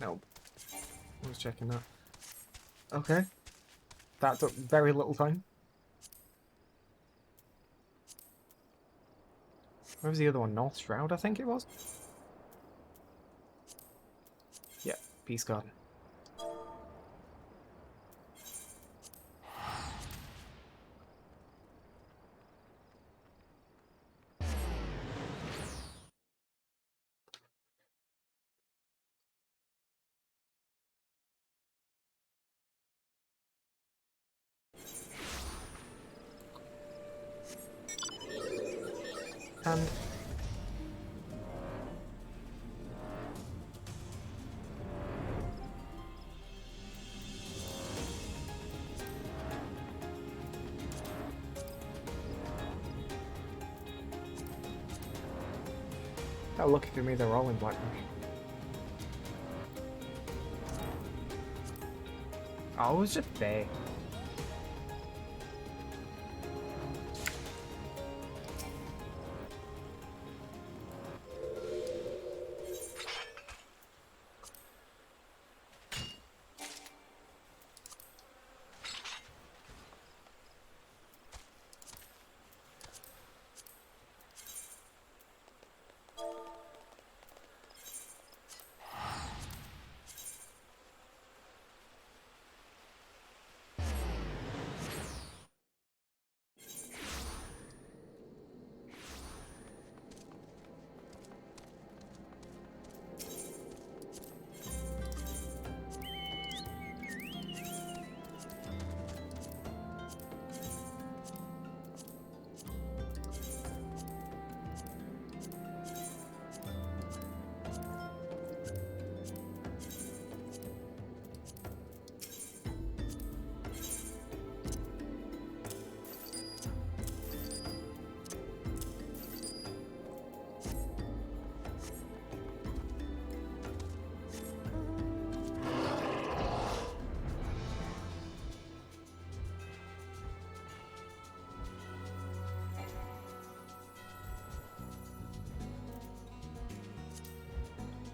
Nope. I was checking that. Okay. That took very little time. Where was the other one? North Shroud, I think it was? Yeah, Peace Garden. And oh, lucky for me, they're all in Blackbush. Oh, it was just there.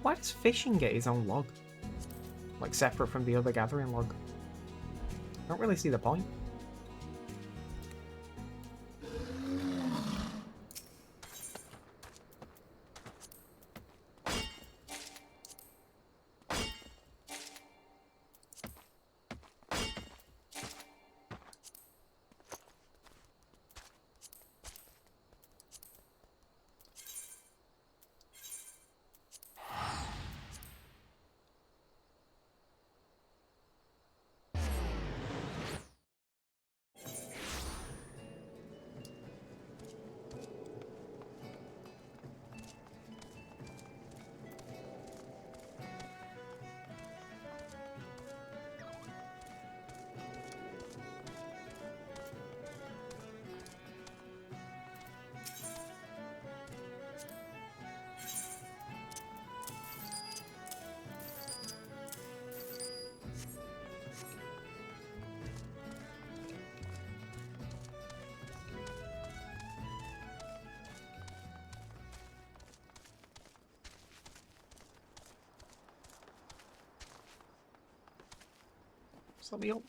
Why does fishing get his own log? Like, separate from the other gathering log? I don't really see the point. Just let me up.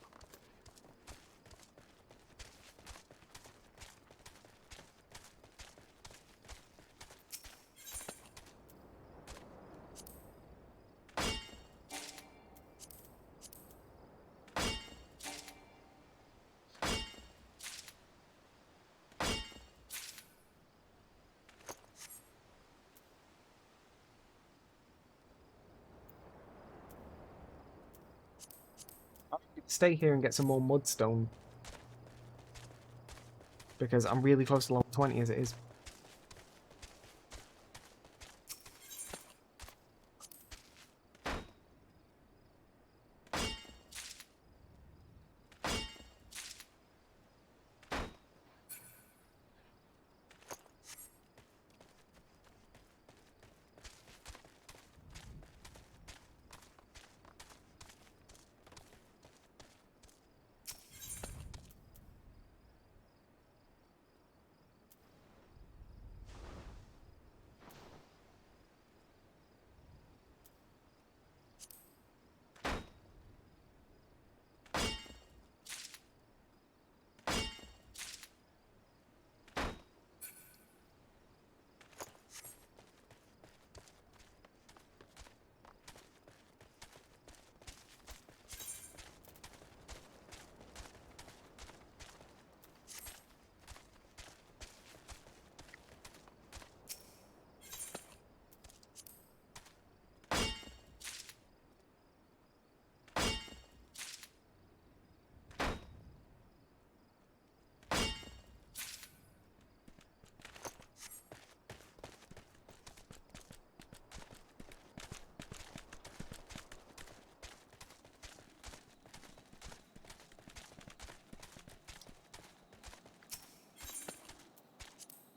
Stay here and get some more mudstone. Because I'm really close to level 20 as it is.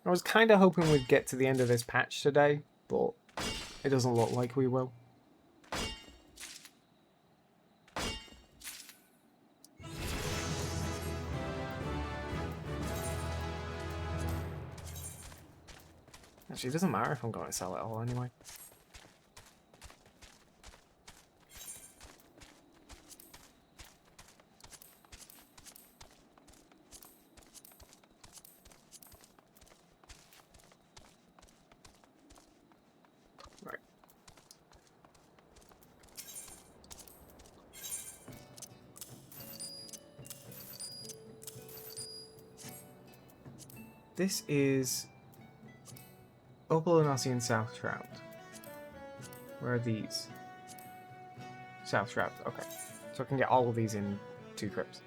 I was kind of hoping we'd get to the end of this patch today, but it doesn't look like we will. Actually, it doesn't matter if I'm going to sell it all anyway. This is Chocobolden South Shroud. Where are these? South Shroud, okay. So I can get all of these in 2 trips.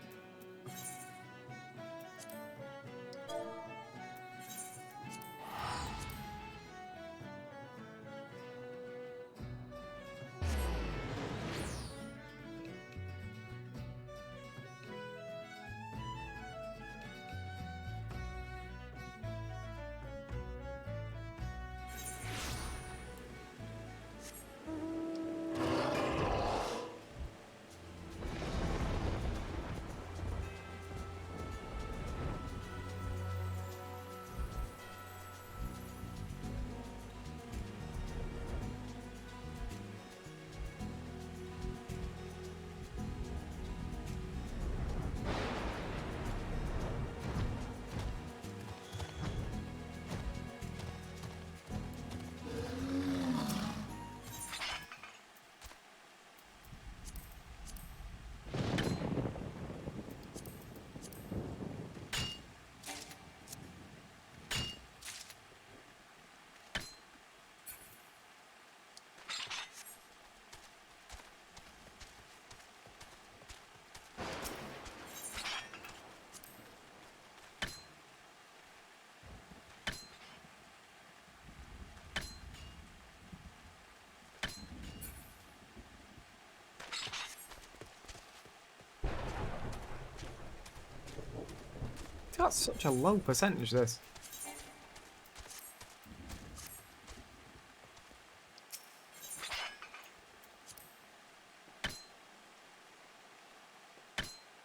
That's such a low percentage, this.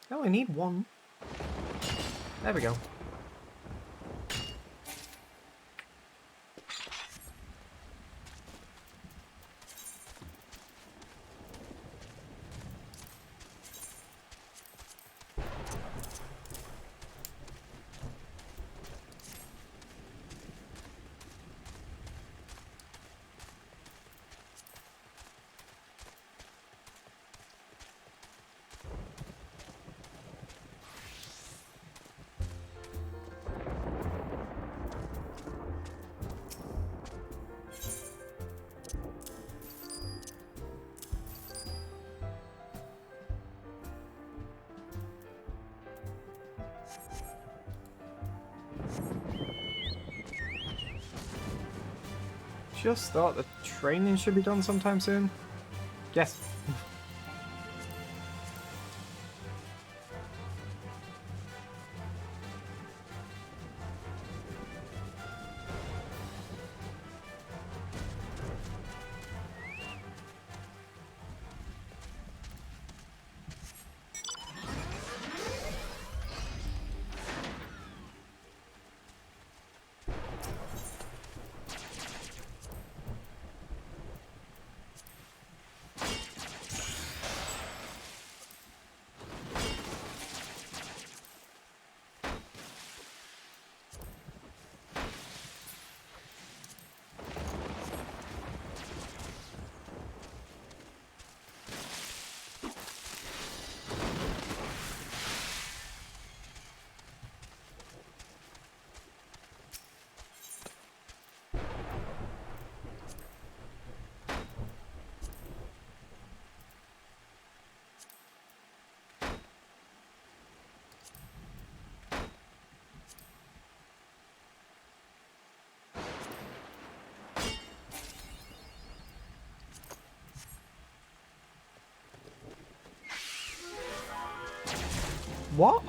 I only need 1. There we go. just thought the training should be done sometime soon. Yes. What?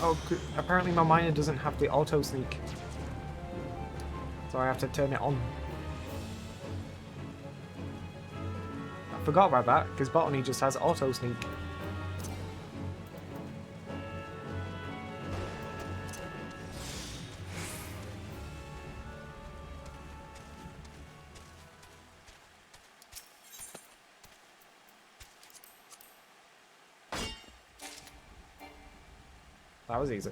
Oh, apparently my miner doesn't have the auto sneak. So I have to turn it on. I forgot about that, because Botany just has auto sneak. That was easy.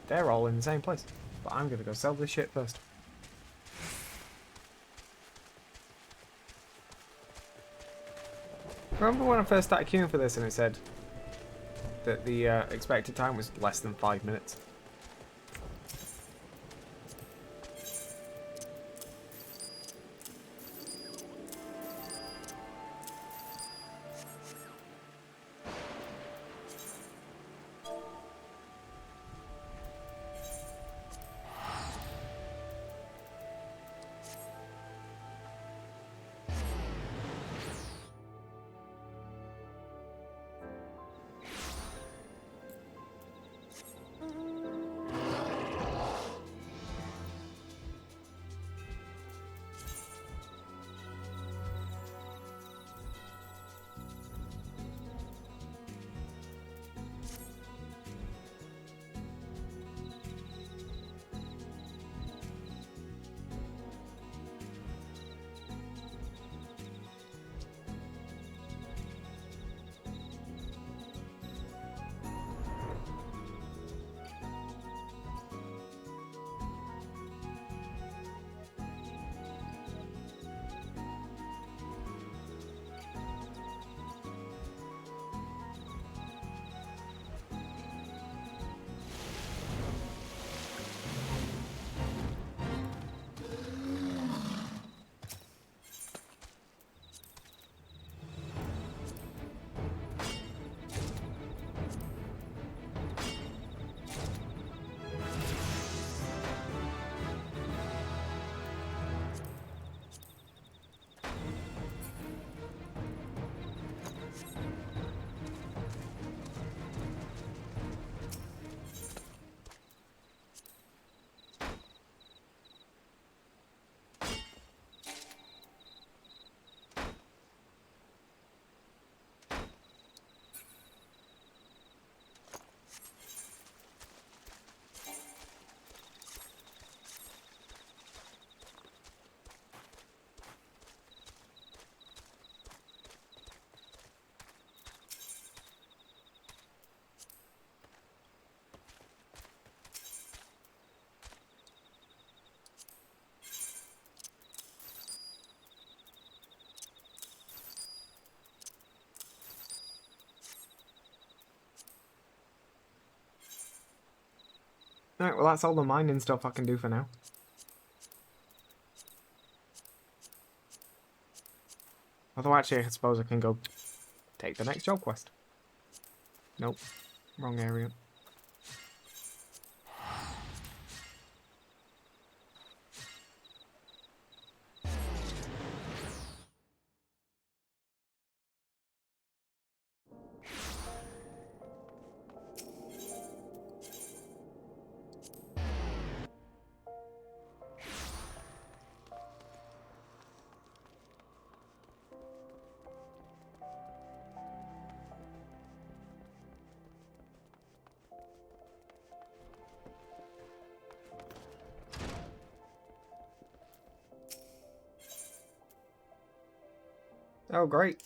They're all in the same place. But I'm gonna go sell this shit first. Remember when I first started queuing for this and it said that the expected time was less than 5 minutes? Alright, well that's all the mining stuff I can do for now. Although actually, I suppose I can go take the next job quest. Nope. Wrong area. Oh, great.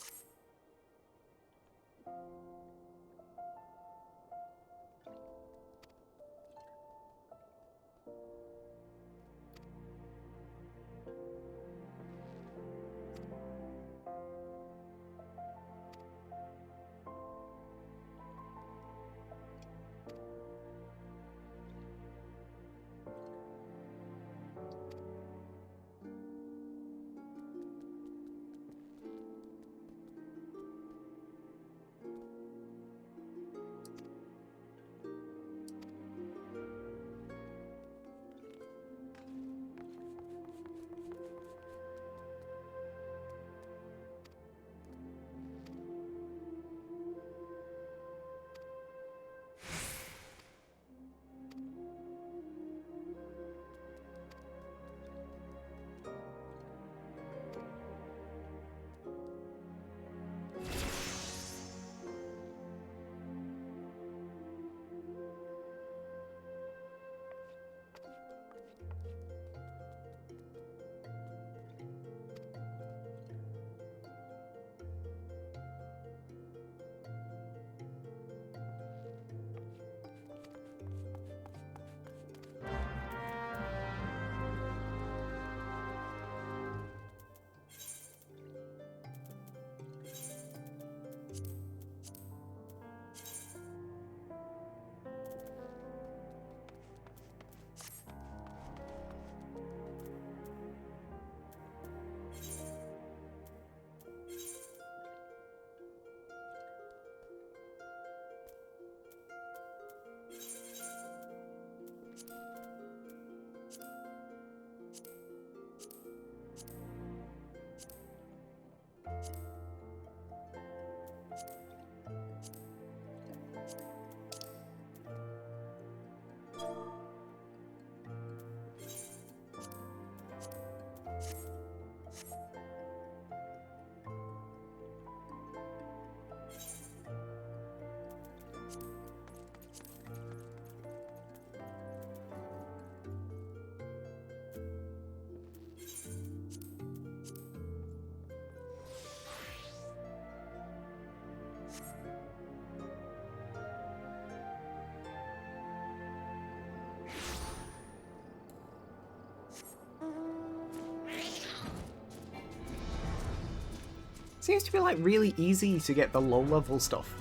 Seems to be like really easy to get the low level stuff.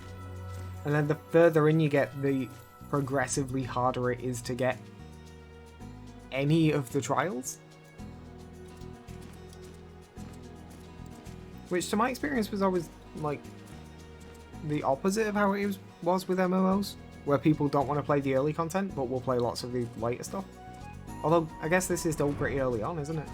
And then the further in you get, the progressively harder it is to get any of the trials. Which to my experience was always like the opposite of how it was with MMOs, where people don't want to play the early content but will play lots of the later stuff. Although I guess this is still pretty early on, isn't it?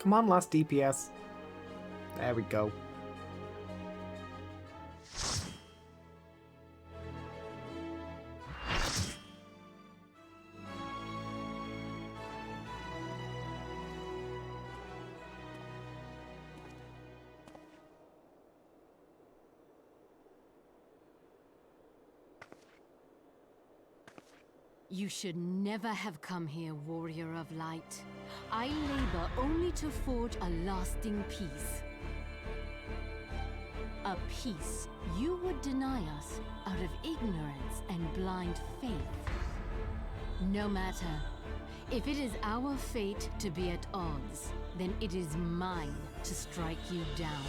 Come on, last DPS. There we go. You should never have come here, warrior of light. I labor only to forge a lasting peace. A peace you would deny us out of ignorance and blind faith. No matter. If it is our fate to be at odds, then it is mine to strike you down.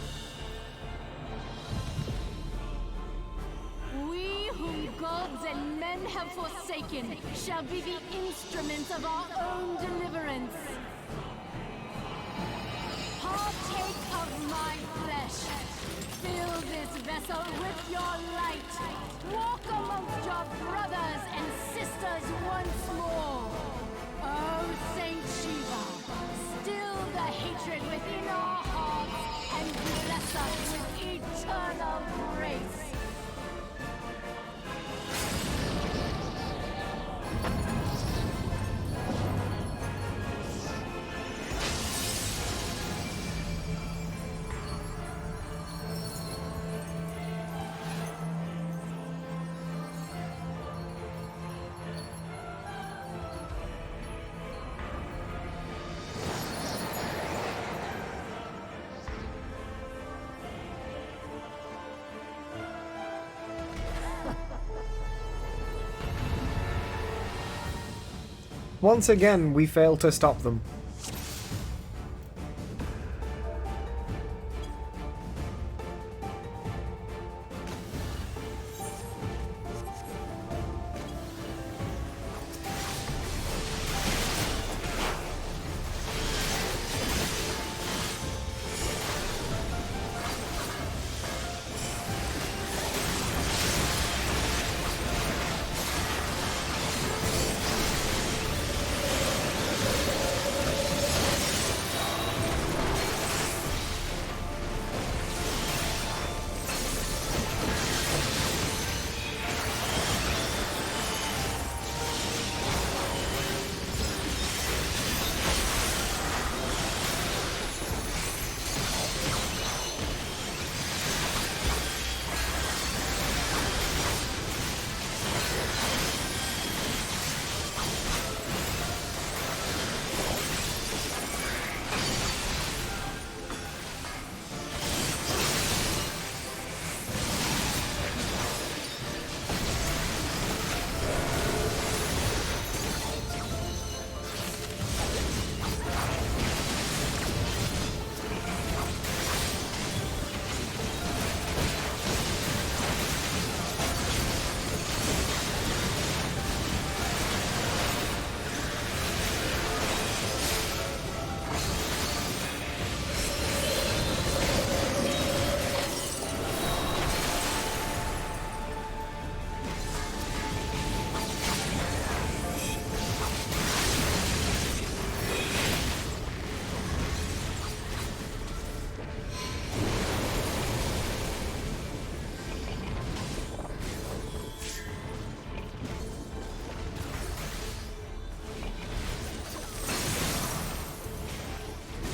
We whom gods and men have forsaken shall be the instruments of our own deliverance. Partake of my flesh. Fill this vessel with your light. Walk amongst your brothers and sisters once more. Oh, Saint Shiva, still the hatred within our hearts and bless us with eternal grace. Once again, we fail to stop them.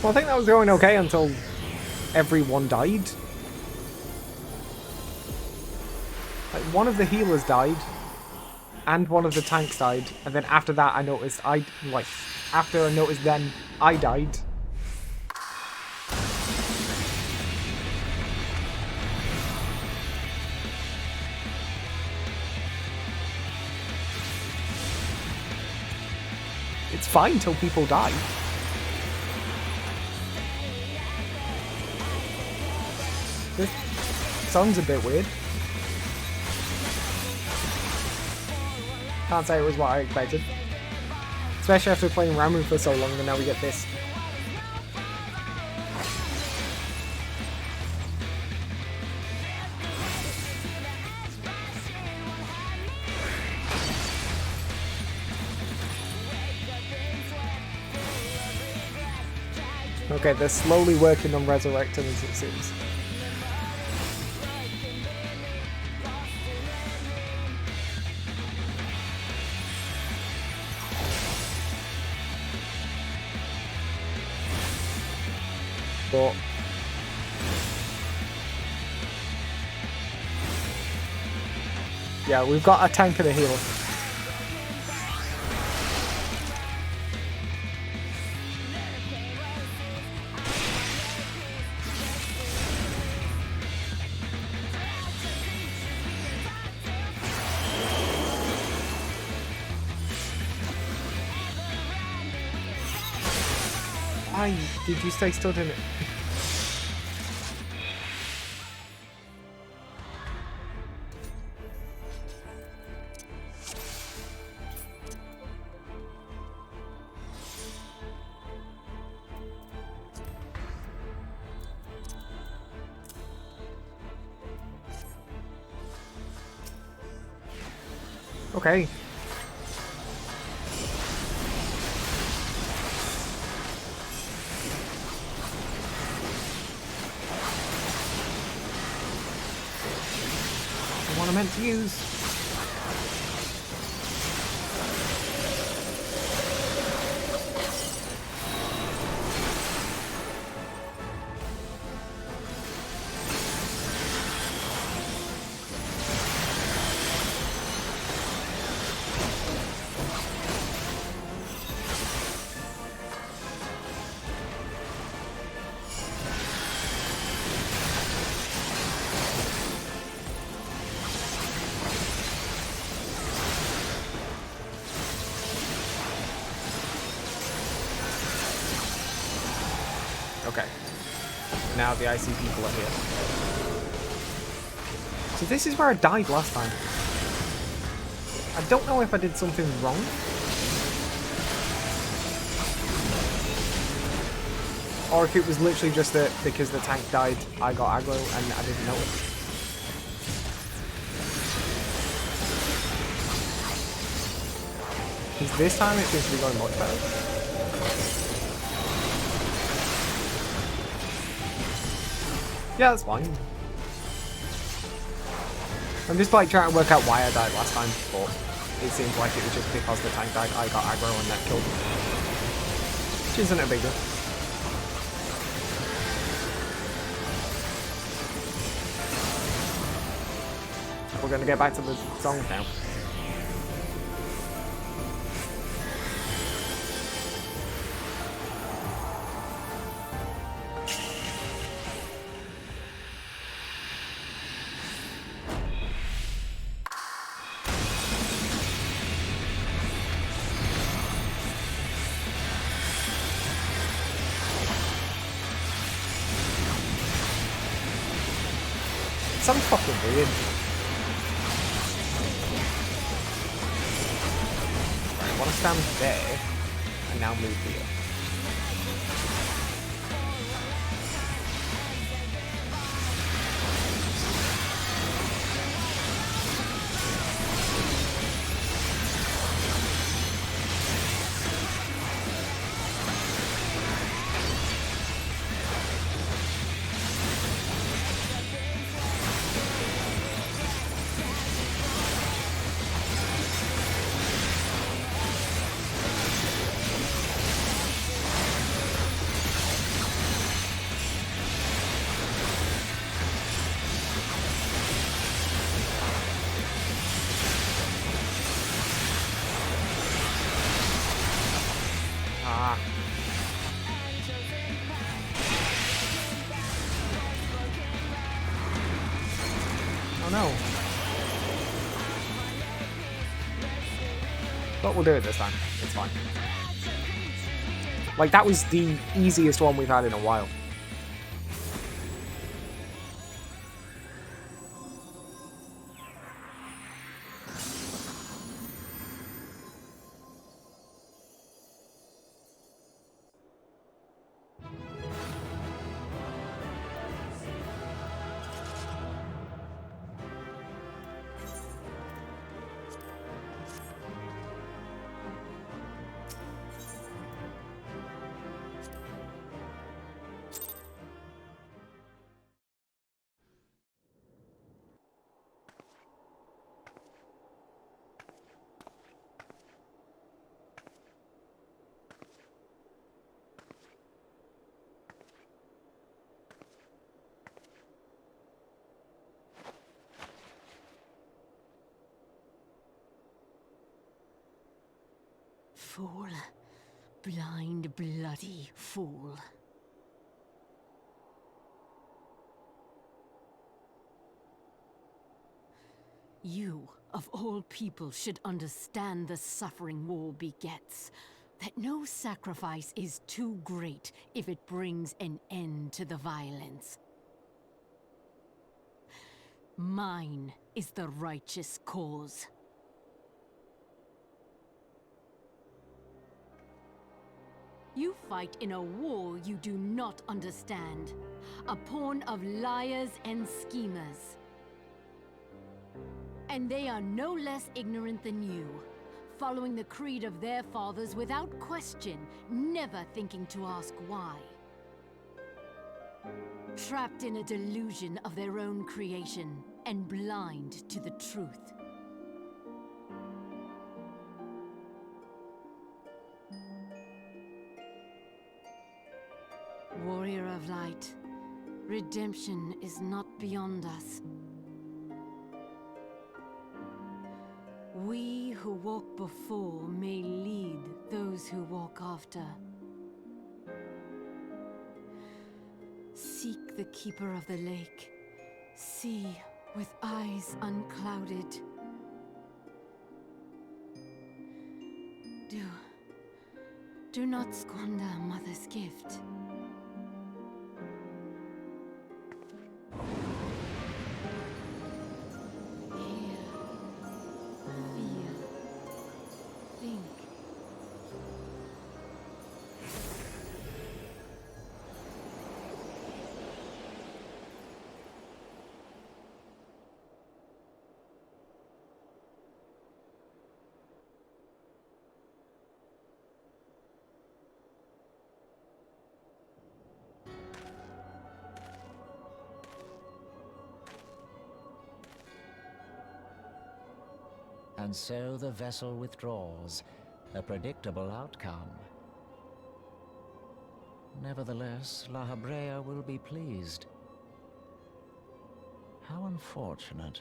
Well, I think that was going okay until everyone died. Like, one of the healers died, and one of the tanks died, and then after that I noticed I died. It's fine till people die. This song's a bit weird. Can't say it was what I expected. Especially after playing Ramu for so long, and now we get this. Okay, they're slowly working on resurrecting us, it seems. But yeah, we've got a tank and a healer. Why did you stay stood in it? Okay. The one I meant to use. Okay. Now the icy people are here. So this is where I died last time. I don't know if I did something wrong. Or if it was literally just that because the tank died, I got aggro and I didn't know it. Because this time it seems to be going much better. Yeah, that's fine. I'm just like trying to work out why I died last time, but it seems like it was just because the tank died, I got aggro and that killed me. Which isn't a big deal. We're gonna get back to the song now. Sounds fucking weird. Right, I want to stand there and now move here. Oh no. But we'll do it this time. It's fine. Like, that was the easiest one we've had in a while. Fool. Blind, bloody fool. You, of all people, should understand the suffering war begets. That no sacrifice is too great if it brings an end to the violence. Mine is the righteous cause. You fight in a war you do not understand. A pawn of liars and schemers. And they are no less ignorant than you, following the creed of their fathers without question, never thinking to ask why. Trapped in a delusion of their own creation, and blind to the truth. Warrior of light, redemption is not beyond us. We who walk before may lead those who walk after. Seek the keeper of the lake. See with eyes unclouded. Do not squander Mother's gift. And so the vessel withdraws, a predictable outcome. Nevertheless, La Habrea will be pleased. How unfortunate.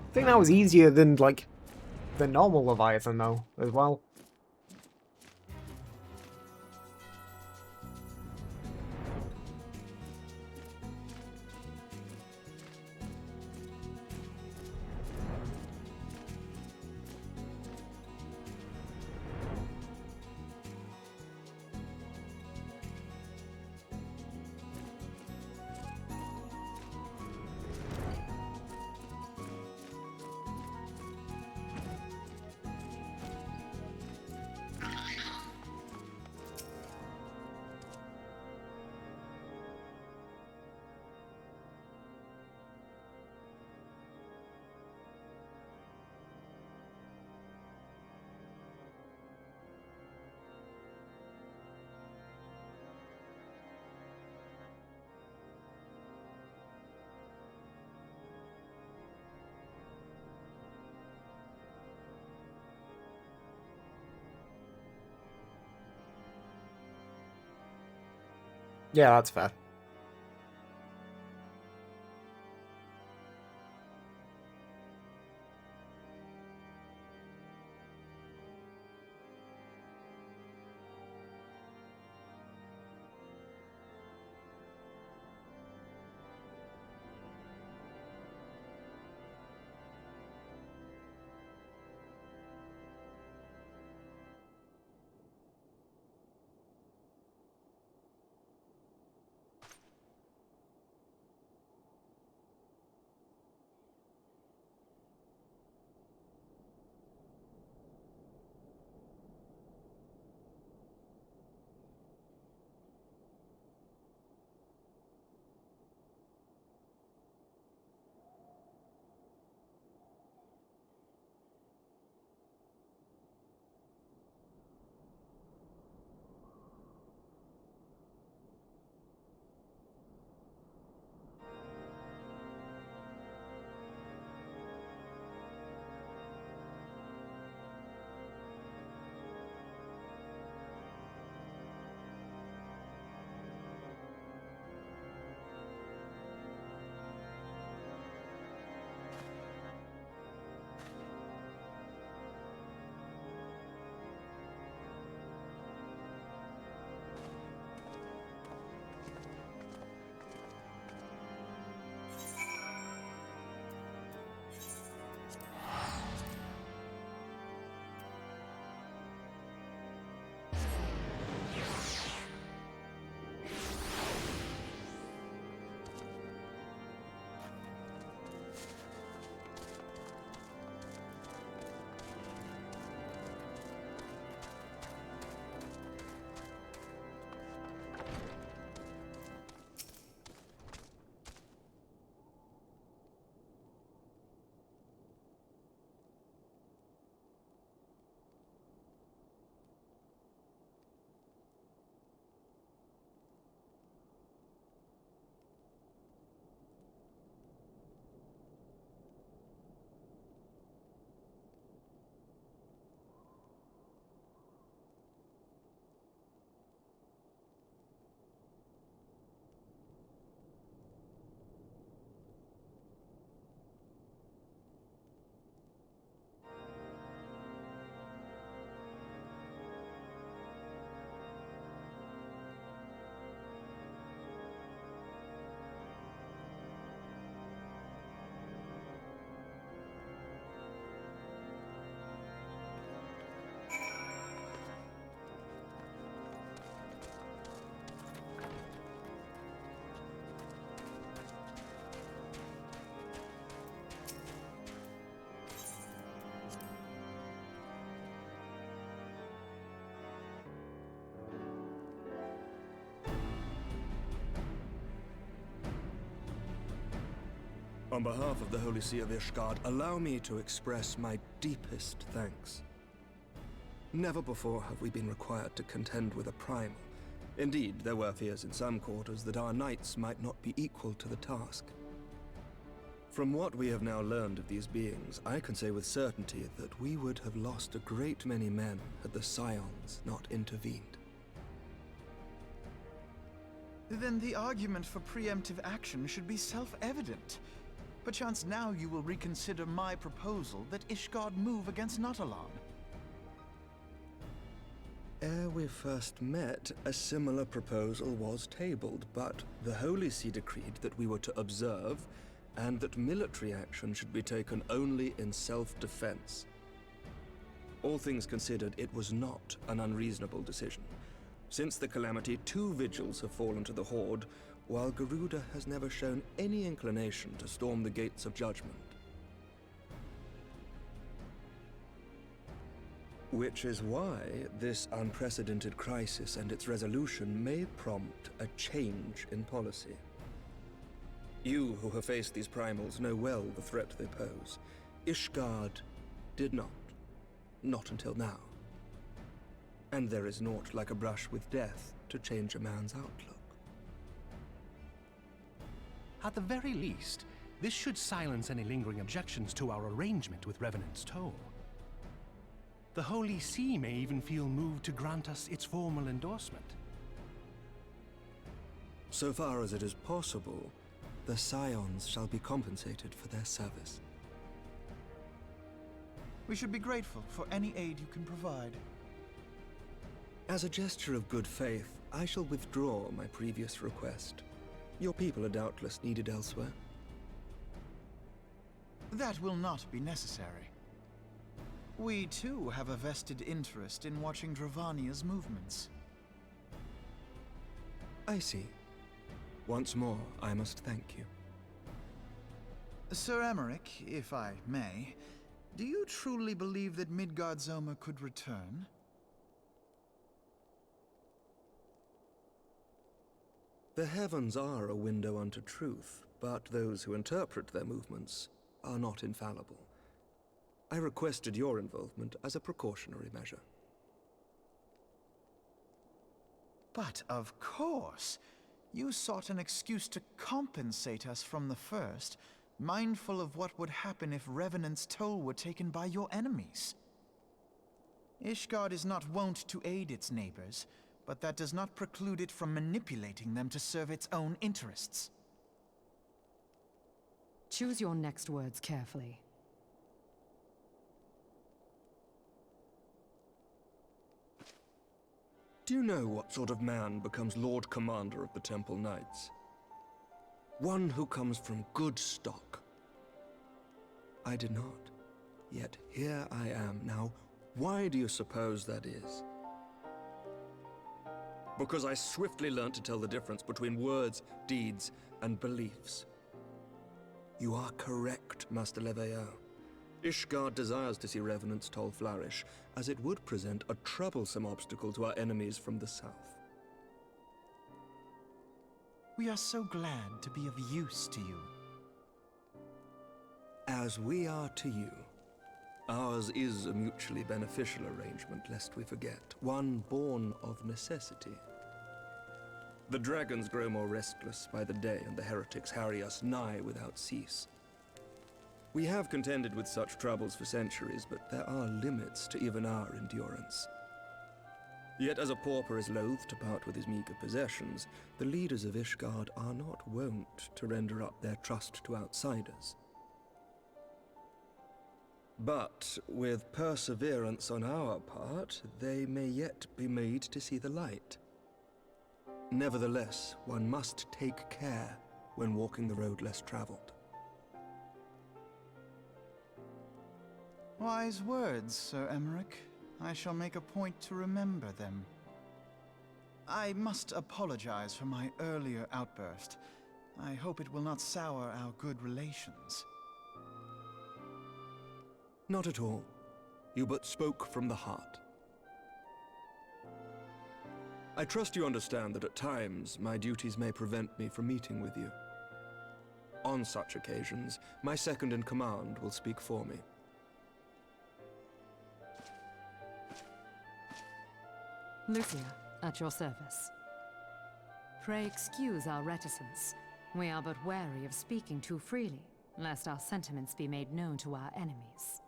I think that was easier than, like, the normal Leviathan, though, as well. Yeah, that's fair. On behalf of the Holy See of Ishgard, allow me to express my deepest thanks. Never before have we been required to contend with a primal. Indeed, there were fears in some quarters that our knights might not be equal to the task. From what we have now learned of these beings, I can say with certainty that we would have lost a great many men had the Scions not intervened. Then the argument for preemptive action should be self-evident. Perchance now you will reconsider my proposal that Ishgard move against Nautalon. Ere we first met, a similar proposal was tabled, but the Holy See decreed that we were to observe, and that military action should be taken only in self-defense. All things considered, it was not an unreasonable decision. Since the calamity, 2 vigils have fallen to the Horde, while Garuda has never shown any inclination to storm the gates of judgment. Which is why this unprecedented crisis and its resolution may prompt a change in policy. You who have faced these primals know well the threat they pose. Ishgard did not. Not until now. And there is naught like a brush with death to change a man's outlook. At the very least, this should silence any lingering objections to our arrangement with Revenant's Toll. The Holy See may even feel moved to grant us its formal endorsement. So far as it is possible, the Scions shall be compensated for their service. We should be grateful for any aid you can provide. As a gesture of good faith, I shall withdraw my previous request. Your people are doubtless needed elsewhere. That will not be necessary. We too have a vested interest in watching Dravania's movements. I see. Once more, I must thank you. Sir Emmerich, if I may, do you truly believe that Midgard-Zoma could return? The heavens are a window unto truth, but those who interpret their movements are not infallible. I requested your involvement as a precautionary measure. But of course, you sought an excuse to compensate us from the first, mindful of what would happen if Revenant's Toll were taken by your enemies. Ishgard is not wont to aid its neighbors, but that does not preclude it from manipulating them to serve its own interests. Choose your next words carefully. Do you know what sort of man becomes Lord Commander of the Temple Knights? One who comes from good stock. I did not. Yet here I am now. Why do you suppose that is? Because I swiftly learned to tell the difference between words, deeds, and beliefs. You are correct, Master Leveilleur. Ishgard desires to see Revenant's Toll flourish, as it would present a troublesome obstacle to our enemies from the south. We are so glad to be of use to you. As we are to you. Ours is a mutually beneficial arrangement, lest we forget, one born of necessity. The dragons grow more restless by the day, and the heretics harry us nigh without cease. We have contended with such troubles for centuries, but there are limits to even our endurance. Yet as a pauper is loath to part with his meager possessions, the leaders of Ishgard are not wont to render up their trust to outsiders. But with perseverance on our part, they may yet be made to see the light. Nevertheless, one must take care when walking the road less traveled. Wise words, Sir Emmerich. I shall make a point to remember them. I must apologize for my earlier outburst. I hope it will not sour our good relations. Not at all. You but spoke from the heart. I trust you understand that at times my duties may prevent me from meeting with you. On such occasions, my second-in-command will speak for me. Lucia, at your service. Pray excuse our reticence. We are but wary of speaking too freely, lest our sentiments be made known to our enemies.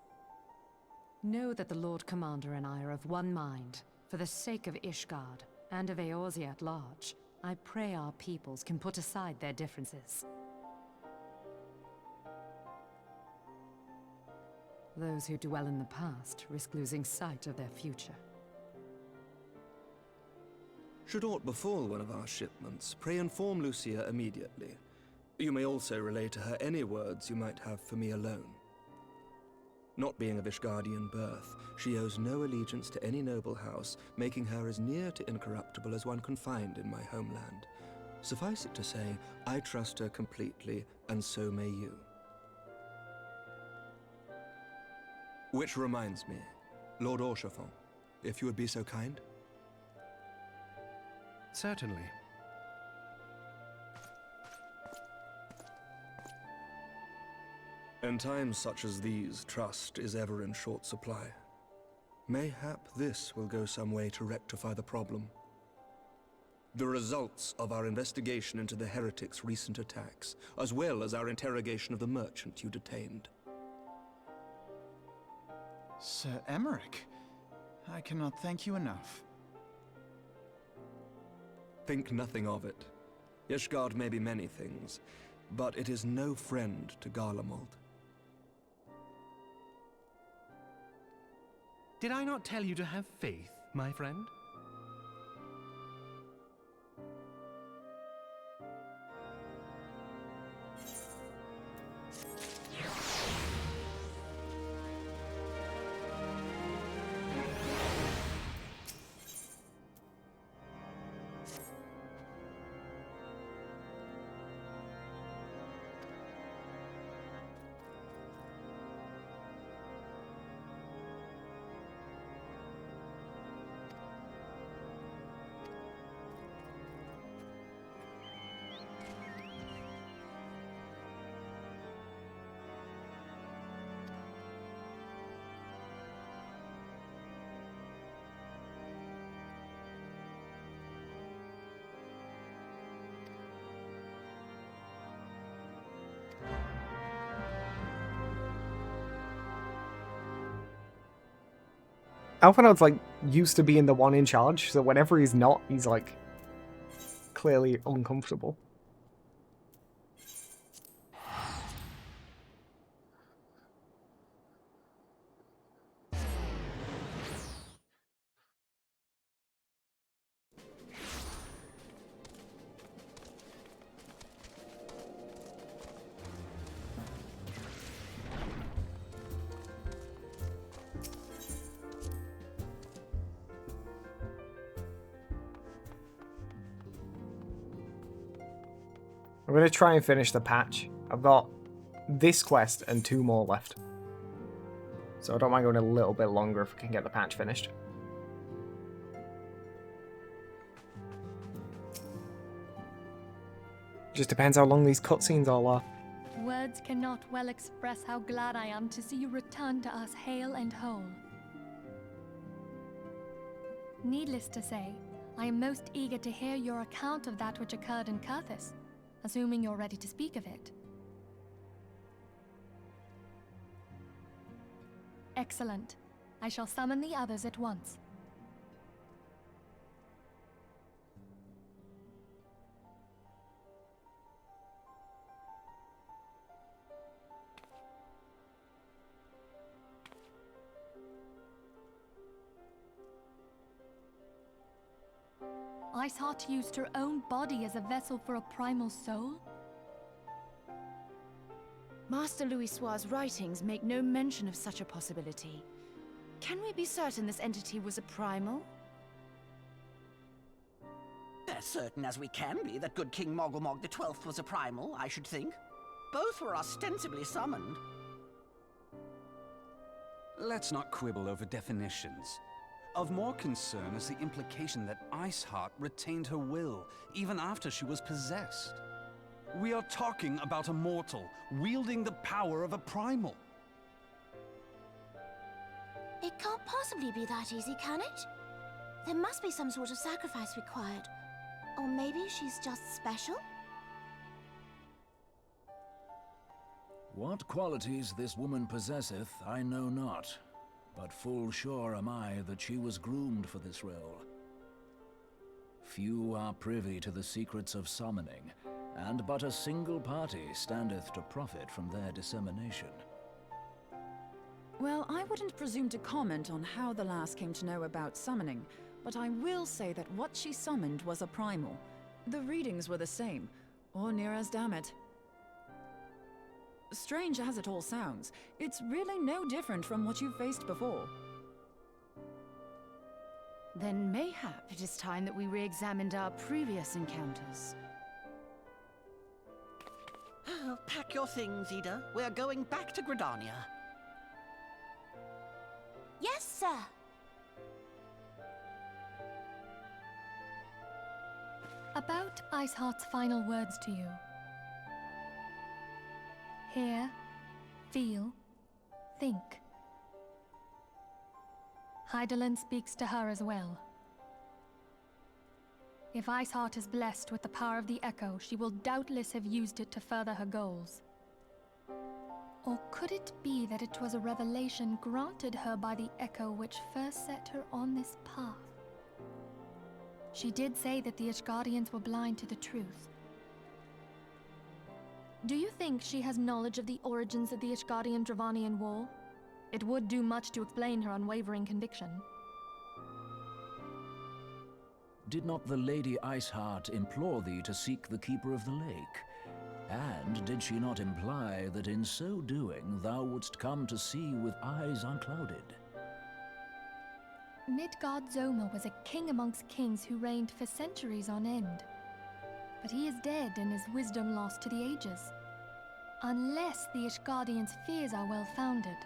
Know that the Lord Commander and I are of one mind. For the sake of Ishgard, and of Eorzea at large, I pray our peoples can put aside their differences. Those who dwell in the past risk losing sight of their future. Should aught befall one of our shipments, pray inform Lucia immediately. You may also relay to her any words you might have for me alone. Not being of Ishgardian birth, she owes no allegiance to any noble house, making her as near to incorruptible as one can find in my homeland. Suffice it to say, I trust her completely, and so may you. Which reminds me, Lord Orchefon, if you would be so kind? Certainly. In times such as these, trust is ever in short supply. Mayhap this will go some way to rectify the problem. The results of our investigation into the heretics' recent attacks, as well as our interrogation of the merchant you detained. Sir Emmerich, I cannot thank you enough. Think nothing of it. Ishgard may be many things, but it is no friend to Garlemald. Did I not tell you to have faith, my friend? Alphinaud's like used to being the one in charge, so whenever he's not, he's like clearly uncomfortable. I'm going to try and finish the patch. I've got this quest and 2 more left. So I don't mind going a little bit longer if we can get the patch finished. Just depends how long these cutscenes all are. Words cannot well express how glad I am to see you return to us hale and whole. Needless to say, I am most eager to hear your account of that which occurred in Kurthis, assuming you're ready to speak of it. Excellent. I shall summon the others at once. Iceheart used her own body as a vessel for a primal soul? Master Louisoix's writings make no mention of such a possibility. Can we be certain this entity was a primal? As certain as we can be that good King Mogulmog XII was a primal, I should think. Both were ostensibly summoned. Let's not quibble over definitions. Of more concern is the implication that Iceheart retained her will, even after she was possessed. We are talking about a mortal, wielding the power of a primal. It can't possibly be that easy, can it? There must be some sort of sacrifice required. Or maybe she's just special? What qualities this woman possesseth, I know not, but full sure am I that she was groomed for this role. Few are privy to the secrets of summoning, and but a single party standeth to profit from their dissemination. Well, I wouldn't presume to comment on how the lass came to know about summoning, but I will say that what she summoned was a primal. The readings were the same, or near as damn it. Strange as it all sounds, it's really no different from what you've faced before. Then mayhap it is time that we re-examined our previous encounters. Pack your things, Ida. We're going back to Gridania. Yes, sir. About Iceheart's final words to you. Hear, feel, think. Hydaelyn speaks to her as well. If Iceheart is blessed with the power of the Echo, she will doubtless have used it to further her goals. Or could it be that it was a revelation granted her by the Echo which first set her on this path? She did say that the Ishgardians were blind to the truth. Do you think she has knowledge of the origins of the Ishgardian-Dravanian War? It would do much to explain her unwavering conviction. Did not the Lady Iceheart implore thee to seek the Keeper of the Lake? And did she not imply that in so doing thou wouldst come to see with eyes unclouded? Midgard-Zoma was a king amongst kings who reigned for centuries on end. But he is dead and his wisdom lost to the ages. Unless the Ishgardians' fears are well-founded.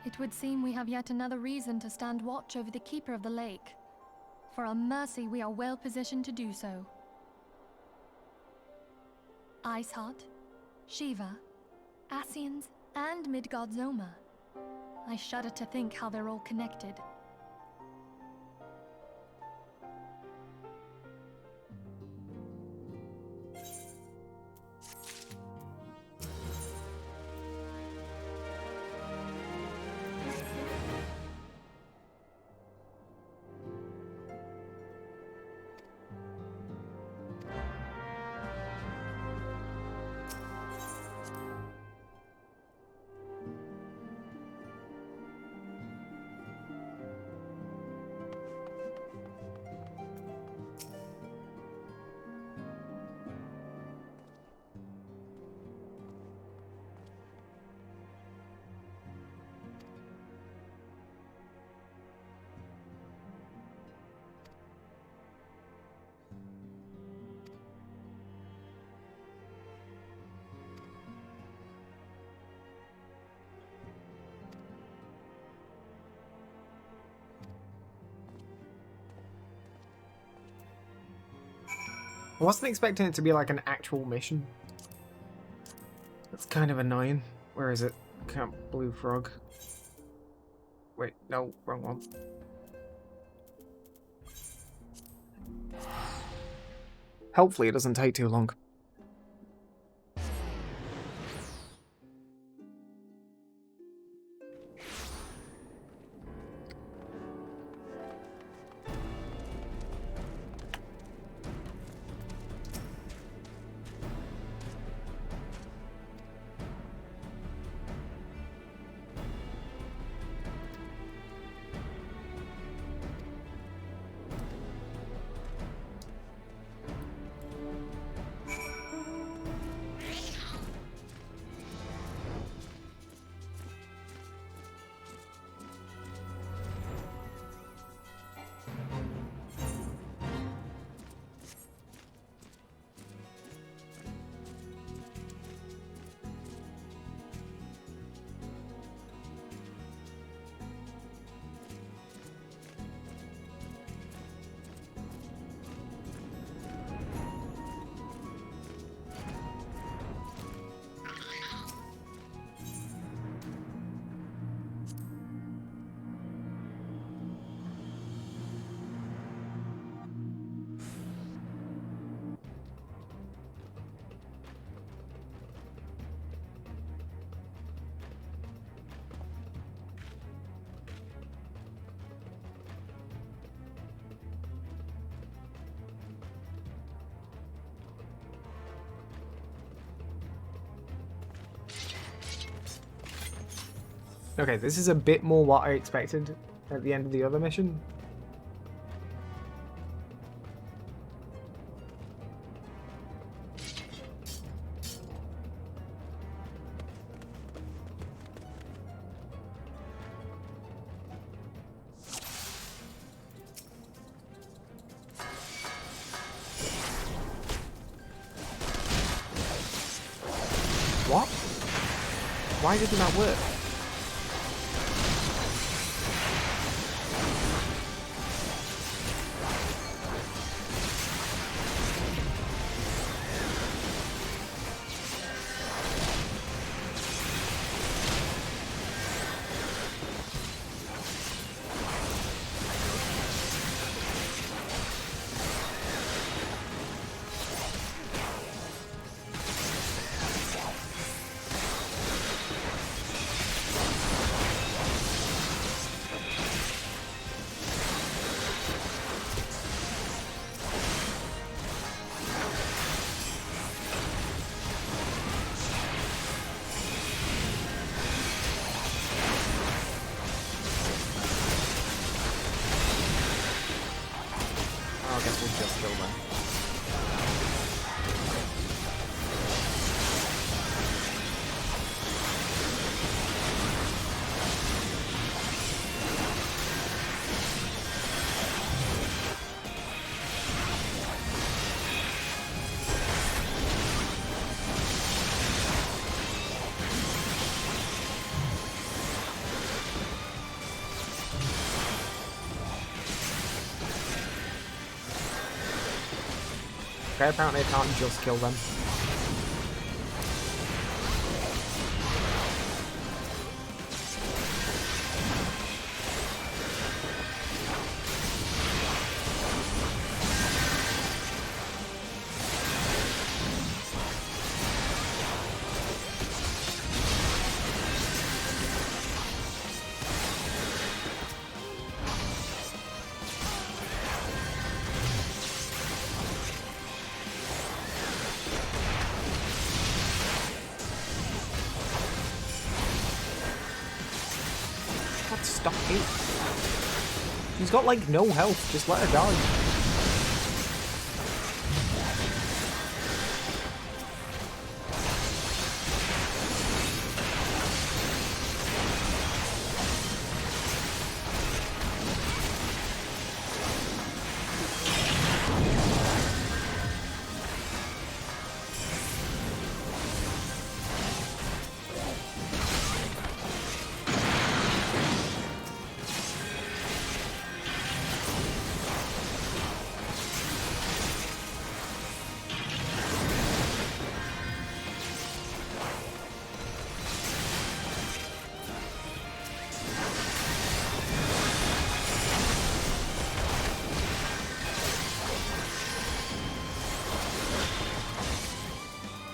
It would seem we have yet another reason to stand watch over the Keeper of the Lake. For a mercy, we are well positioned to do so. Iceheart, Shiva, Ascians, and Midgard-Zoma. I shudder to think how they're all connected. I wasn't expecting it to be like an actual mission. That's kind of annoying. Where is it? Camp Blue Frog. Wait, no, wrong one. Hopefully it doesn't take too long. Okay, this is a bit more what I expected at the end of the other mission. What? Why didn't that work? I guess we'll just kill them. Okay, apparently I can't just kill them. Stop it. She's got like no health, just let her die.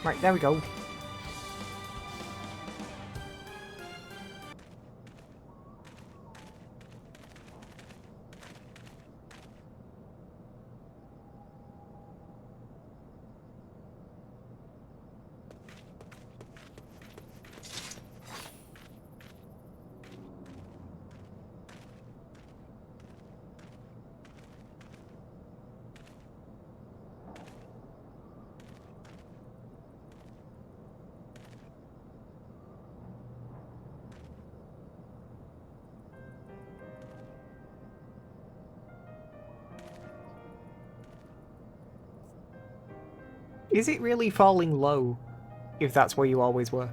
Right, there we go. Is it really falling low, if that's where you always were?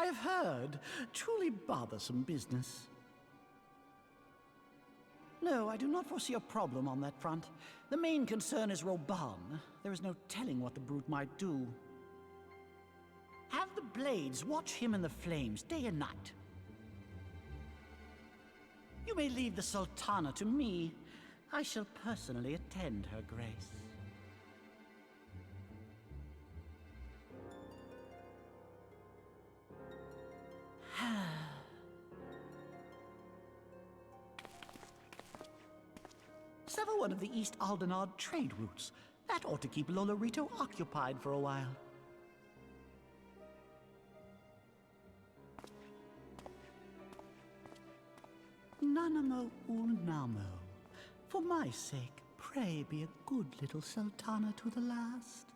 I have heard. Truly bothersome business. No, I do not foresee a problem on that front. The main concern is Roban. There is no telling what the brute might do. Have the Blades watch him in the flames day and night. You may leave the Sultana to me. I shall personally attend her grace. Sever one of the East Aldenard trade routes. That ought to keep Lolorito occupied for a while. Nanamo unamo. For my sake, pray be a good little Sultana to the last.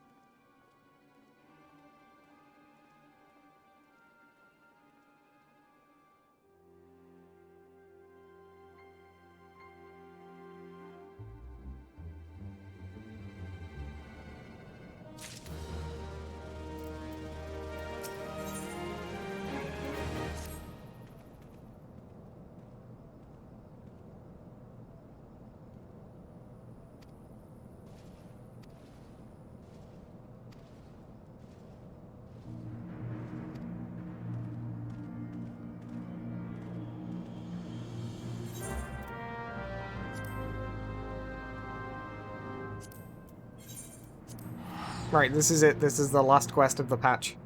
Right, this is it. This is the last quest of the patch.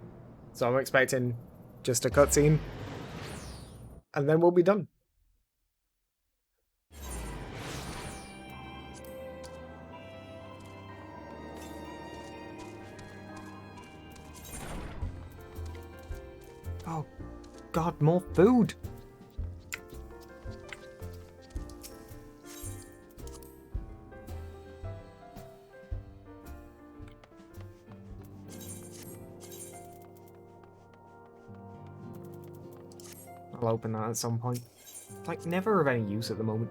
So I'm expecting just a cutscene. And then we'll be done. Oh, God, more food. I'll open that at some point. Like, never of any use at the moment.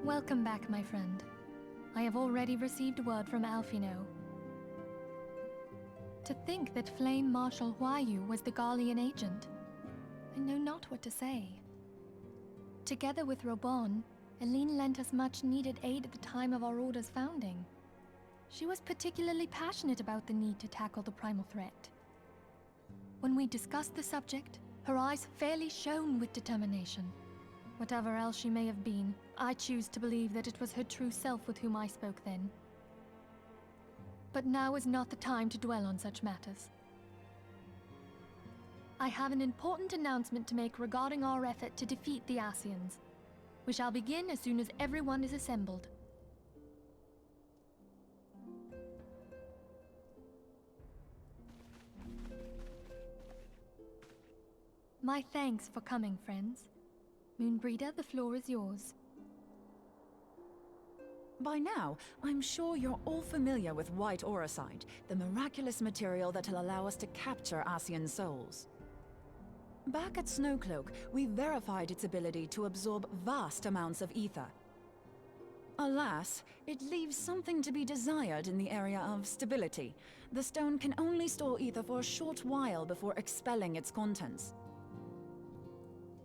Welcome back, my friend. I have already received word from Alfino. To think that Flame Marshal Huayu was the Garlean agent. I know not what to say. Together with Robon, Eline lent us much-needed aid at the time of our Order's founding. She was particularly passionate about the need to tackle the primal threat. When we discussed the subject, her eyes fairly shone with determination. Whatever else she may have been, I choose to believe that it was her true self with whom I spoke then. But now is not the time to dwell on such matters. I have an important announcement to make regarding our effort to defeat the Asians. We shall begin as soon as everyone is assembled. My thanks for coming, friends. Moonbreeder, the floor is yours. By now, I'm sure you're all familiar with White Auracite, the miraculous material that'll allow us to capture Asian souls. Back at Snowcloak, we verified its ability to absorb vast amounts of ether. Alas, it leaves something to be desired in the area of stability. The stone can only store ether for a short while before expelling its contents.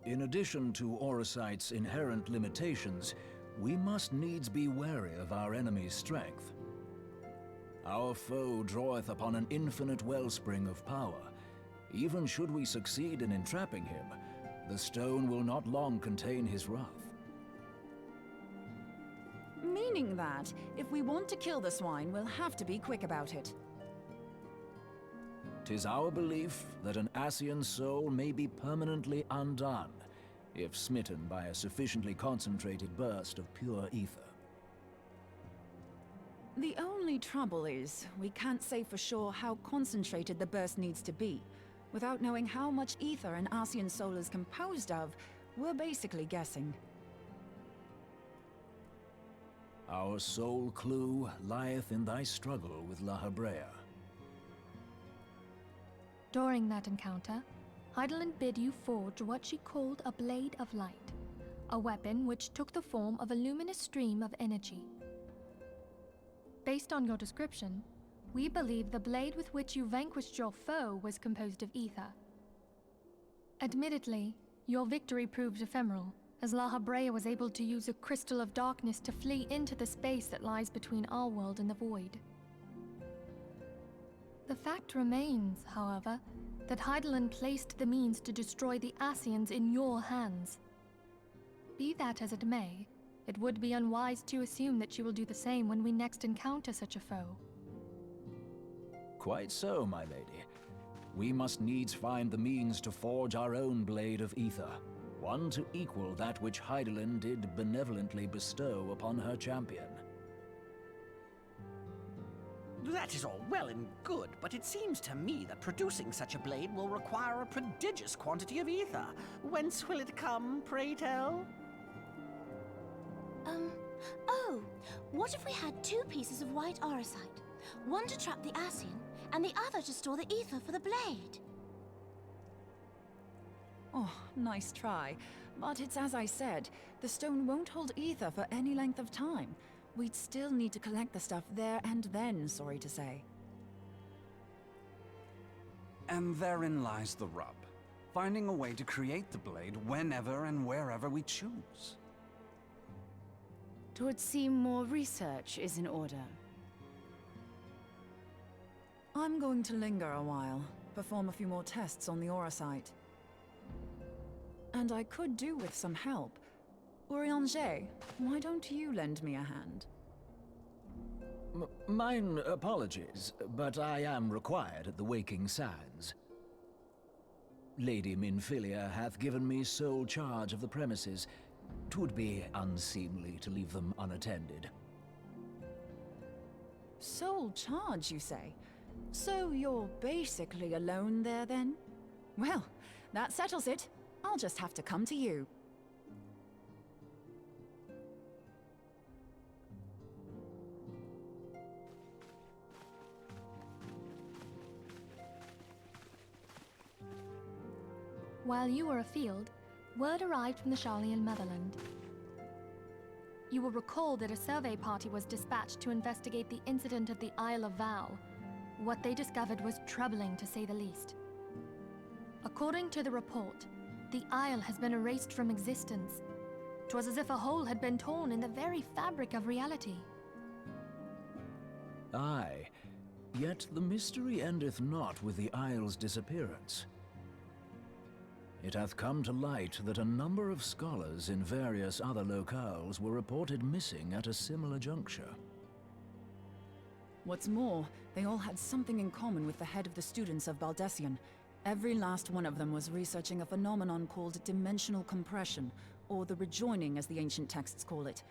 In addition to Auracite's inherent limitations, we must needs be wary of our enemy's strength. Our foe draweth upon an infinite wellspring of power. Even should we succeed in entrapping him, the stone will not long contain his wrath. Meaning that, if we want to kill the swine, we'll have to be quick about it. 'Tis our belief that an Asian soul may be permanently undone, if smitten by a sufficiently concentrated burst of pure ether. The only trouble is, we can't say for sure how concentrated the burst needs to be. Without knowing how much ether an Asian soul is composed of, we're basically guessing. Our sole clue lieth in thy struggle with La Habrea. During that encounter, Hydaelyn bid you forge what she called a Blade of Light, a weapon which took the form of a luminous stream of energy. Based on your description, we believe the blade with which you vanquished your foe was composed of ether. Admittedly, your victory proved ephemeral, as La Habrea was able to use a crystal of darkness to flee into the space that lies between our world and the void. The fact remains, however, that Hydaelyn placed the means to destroy the Ascians in your hands. Be that as it may, it would be unwise to assume that she will do the same when we next encounter such a foe. Quite so, my lady. We must needs find the means to forge our own blade of ether, one to equal that which Hydaelyn did benevolently bestow upon her champion. That is all well and good, but it seems to me that producing such a blade will require a prodigious quantity of ether. Whence will it come, pray tell? Oh, what if we had 2 pieces of white orosite? One to trap the Ascian, and the other to store the ether for the blade. Oh, nice try. But it's as I said, the stone won't hold ether for any length of time. We'd still need to collect the stuff there and then, sorry to say. And therein lies the rub. Finding a way to create the blade whenever and wherever we choose. It would seem more research is in order. I'm going to linger a while, perform a few more tests on the Orosite. And I could do with some help. Urianger, why don't you lend me a hand? Mine apologies, but I am required at the Waking Sands. Lady Minfilia hath given me sole charge of the premises. 'Twould be unseemly to leave them unattended. Sole charge, you say? So you're basically alone there, then? Well, that settles it. I'll just have to come to you. While you were afield, word arrived from the Sharlayan motherland. You will recall that a survey party was dispatched to investigate the incident of the Isle of Val. What they discovered was troubling, to say the least. According to the report, the Isle has been erased from existence. 'Twas as if a hole had been torn in the very fabric of reality. Aye, yet the mystery endeth not with the Isle's disappearance. It hath come to light that a number of scholars in various other locales were reported missing at a similar juncture. What's more, they all had something in common with the head of the students of Baldessian. Every last one of them was researching a phenomenon called dimensional compression, or the rejoining as the ancient texts call it.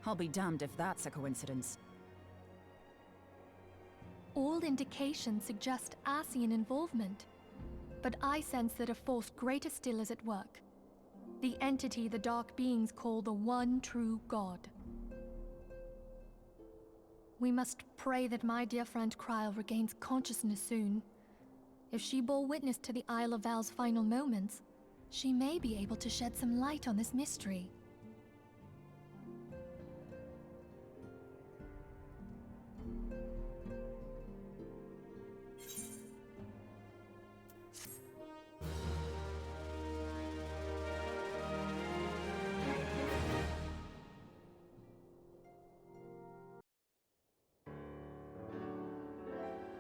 I'll be damned if that's a coincidence. All indications suggest Ascian involvement. But I sense that a force greater still is at work. The entity the Dark Beings call the One True God. We must pray that my dear friend Kryl regains consciousness soon. If she bore witness to the Isle of Val's final moments, she may be able to shed some light on this mystery.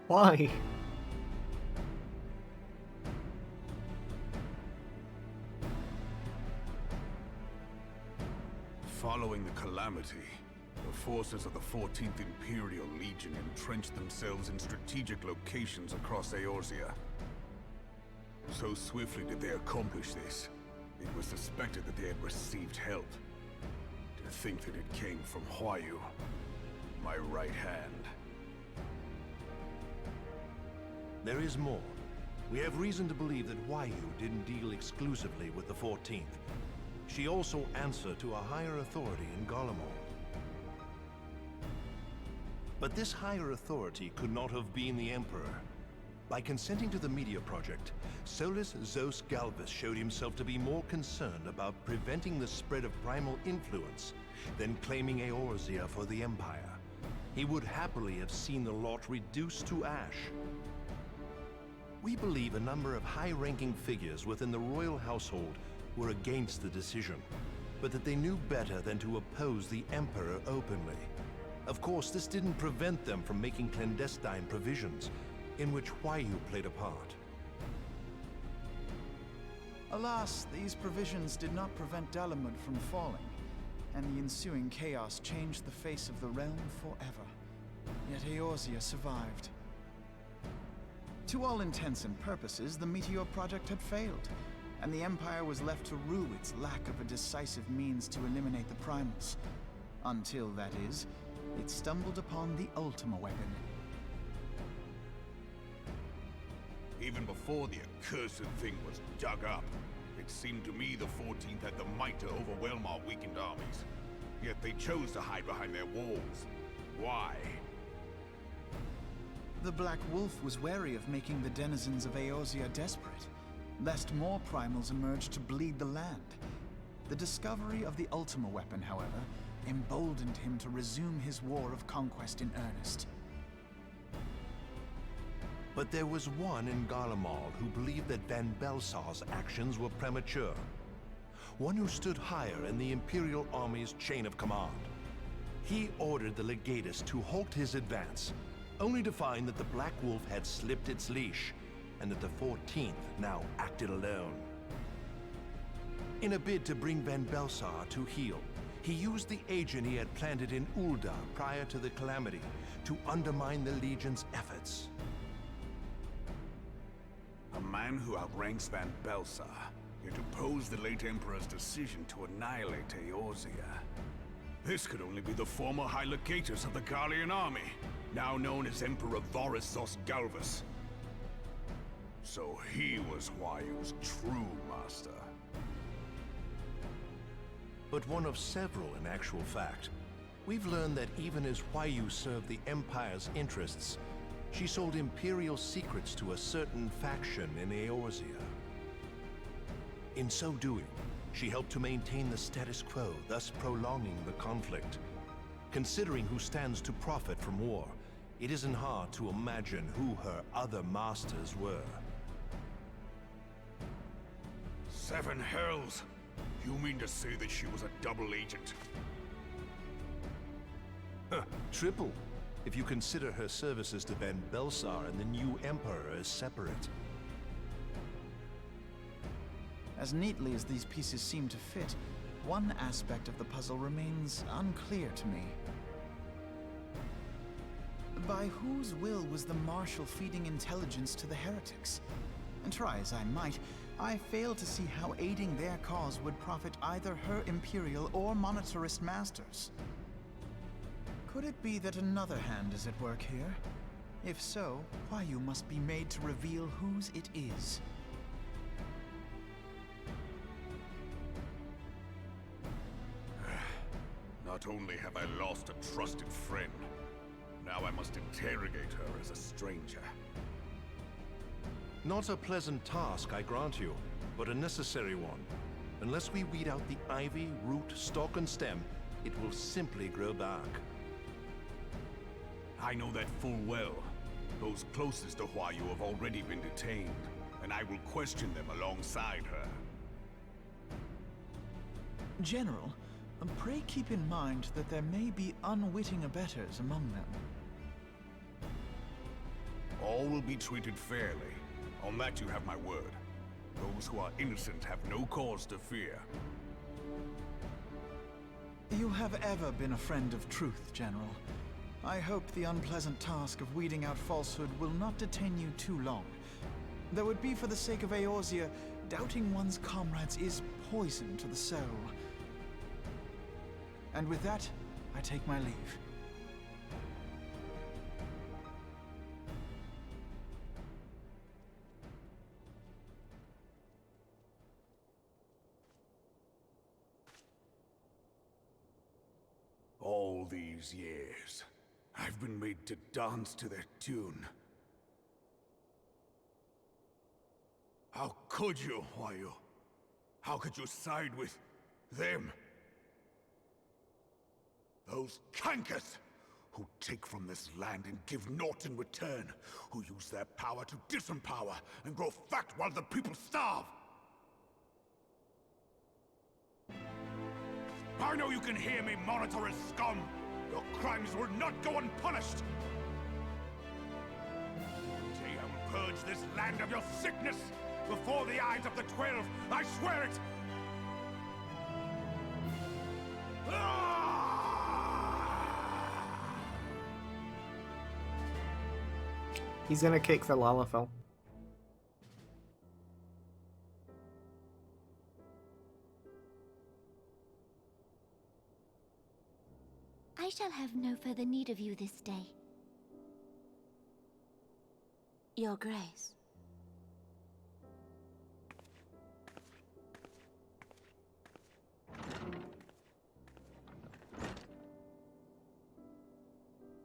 Why? Following the calamity, the forces of the 14th Imperial Legion entrenched themselves in strategic locations across Eorzea. So swiftly did they accomplish this, it was suspected that they had received help. To think that it came from Huayu, my right hand. There is more. We have reason to believe that Huayu didn't deal exclusively with the 14th. She also answered to a higher authority in Garlemald. But this higher authority could not have been the Emperor. By consenting to the Meteor Project, Solus Zos Galvus showed himself to be more concerned about preventing the spread of primal influence than claiming Eorzea for the Empire. He would happily have seen the lot reduced to ash. We believe a number of high-ranking figures within the royal household were against the decision, but that they knew better than to oppose the Emperor openly. Of course, this didn't prevent them from making clandestine provisions, in which Huayu played a part. Alas, these provisions did not prevent Dalamud from falling, and the ensuing chaos changed the face of the realm forever. Yet Eorzea survived. To all intents and purposes, the Meteor Project had failed, and the Empire was left to rue its lack of a decisive means to eliminate the primals. Until, that is, it stumbled upon the Ultima weapon. Even before the accursed thing was dug up, it seemed to me the 14th had the might to overwhelm our weakened armies. Yet they chose to hide behind their walls. Why? The Black Wolf was wary of making the denizens of Eorzea desperate, lest more primals emerge to bleed the land. The discovery of the Ultima weapon, however, emboldened him to resume his war of conquest in earnest. But there was one in Garlemald who believed that Van Belsar's actions were premature. One who stood higher in the Imperial Army's chain of command. He ordered the Legatus to halt his advance, only to find that the Black Wolf had slipped its leash, and that the 14th now acted alone. In a bid to bring Van Belsar to heel, he used the agent he had planted in Ul'dah prior to the Calamity to undermine the Legion's efforts. A man who outranks Van Belsar, yet opposed the late Emperor's decision to annihilate Eorzea. This could only be the former High Legatus of the Garlean army, now known as Emperor Varus Zos Galvus. So he was Huayu's true master. But one of several in actual fact. We've learned that even as Huayu served the Empire's interests, she sold Imperial secrets to a certain faction in Eorzea. In so doing, she helped to maintain the status quo, thus prolonging the conflict. Considering who stands to profit from war, it isn't hard to imagine who her other masters were. Seven hells! You mean to say that she was a double agent? Triple, if you consider her services to Van Belsar and the new Emperor as separate. As neatly as these pieces seem to fit, one aspect of the puzzle remains unclear to me. By whose will was the Marshal feeding intelligence to the heretics? And try as I might, I fail to see how aiding their cause would profit either her Imperial or Monetarist masters. Could it be that another hand is at work here? If so, Huayu must be made to reveal whose it is. Not only have I lost a trusted friend, now I must interrogate her as a stranger. Not a pleasant task, I grant you, but a necessary one. Unless we weed out the ivy, root, stalk, and stem, it will simply grow back. I know that full well. Those closest to Huayu have already been detained, and I will question them alongside her. General, pray keep in mind that there may be unwitting abettors among them. All will be treated fairly. On that you have my word. Those who are innocent have no cause to fear. You have ever been a friend of truth, General. I hope the unpleasant task of weeding out falsehood will not detain you too long. Though it be for the sake of Eorzea, doubting one's comrades is poison to the soul. And with that, I take my leave. All these years, I've been made to dance to their tune. How could you, Wayu? How could you side with them? Those cankers who take from this land and give naught in return, who use their power to disempower and grow fat while the people starve. I know you can hear me, monitorous scum. Your crimes will not go unpunished. Purge this land of your sickness before the eyes of the 12. I swear it! He's gonna kick the Lalafell. I shall have no further need of you this day. Your Grace.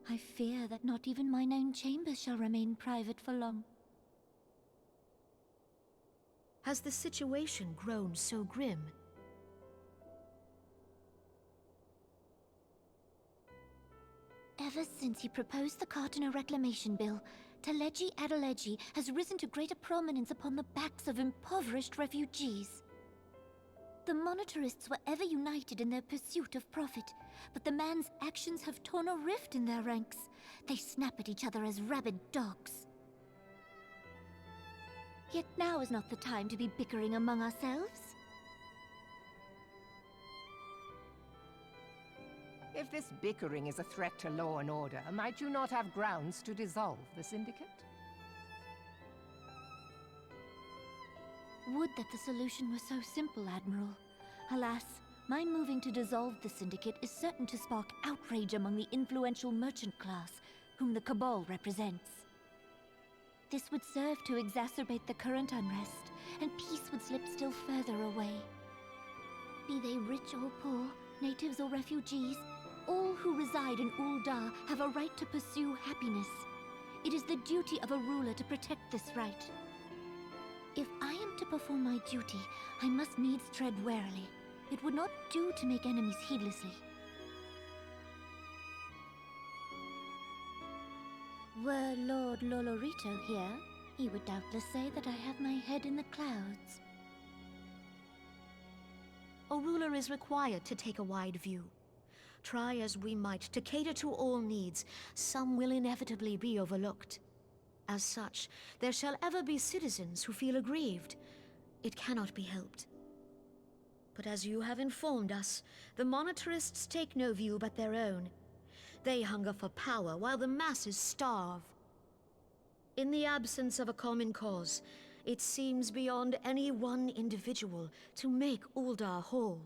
I fear that not even mine own chambers shall remain private for long. Has the situation grown so grim? Ever since he proposed the Cartano Reclamation Bill, Teleji Adeleji has risen to greater prominence upon the backs of impoverished refugees. The monetarists were ever united in their pursuit of profit, but the man's actions have torn a rift in their ranks. They snap at each other as rabid dogs. Yet now is not the time to be bickering among ourselves. If this bickering is a threat to law and order, might you not have grounds to dissolve the Syndicate? Would that the solution were so simple, Admiral. Alas, my moving to dissolve the Syndicate is certain to spark outrage among the influential merchant class, whom the Cabal represents. This would serve to exacerbate the current unrest, and peace would slip still further away. Be they rich or poor, natives or refugees, all who reside in Ul'dah have a right to pursue happiness. It is the duty of a ruler to protect this right. If I am to perform my duty, I must needs tread warily. It would not do to make enemies heedlessly. Were Lord Lolorito here, he would doubtless say that I have my head in the clouds. A ruler is required to take a wide view. Try as we might to cater to all needs, some will inevitably be overlooked. As such, there shall ever be citizens who feel aggrieved. It cannot be helped. But as you have informed us, the monetarists take no view but their own. They hunger for power while the masses starve. In the absence of a common cause, it seems beyond any one individual to make Ul'dah whole.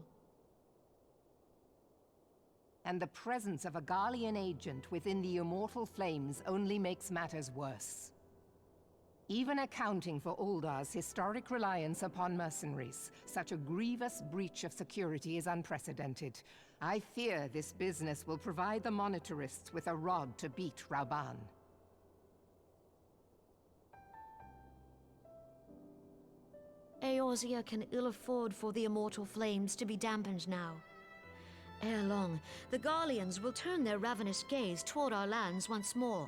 And the presence of a Garlean agent within the Immortal Flames only makes matters worse. Even accounting for Ul'dah's historic reliance upon mercenaries, such a grievous breach of security is unprecedented. I fear this business will provide the monetarists with a rod to beat Rauban. Eorzea can ill afford for the Immortal Flames to be dampened now. Ere long, the Garleans will turn their ravenous gaze toward our lands once more.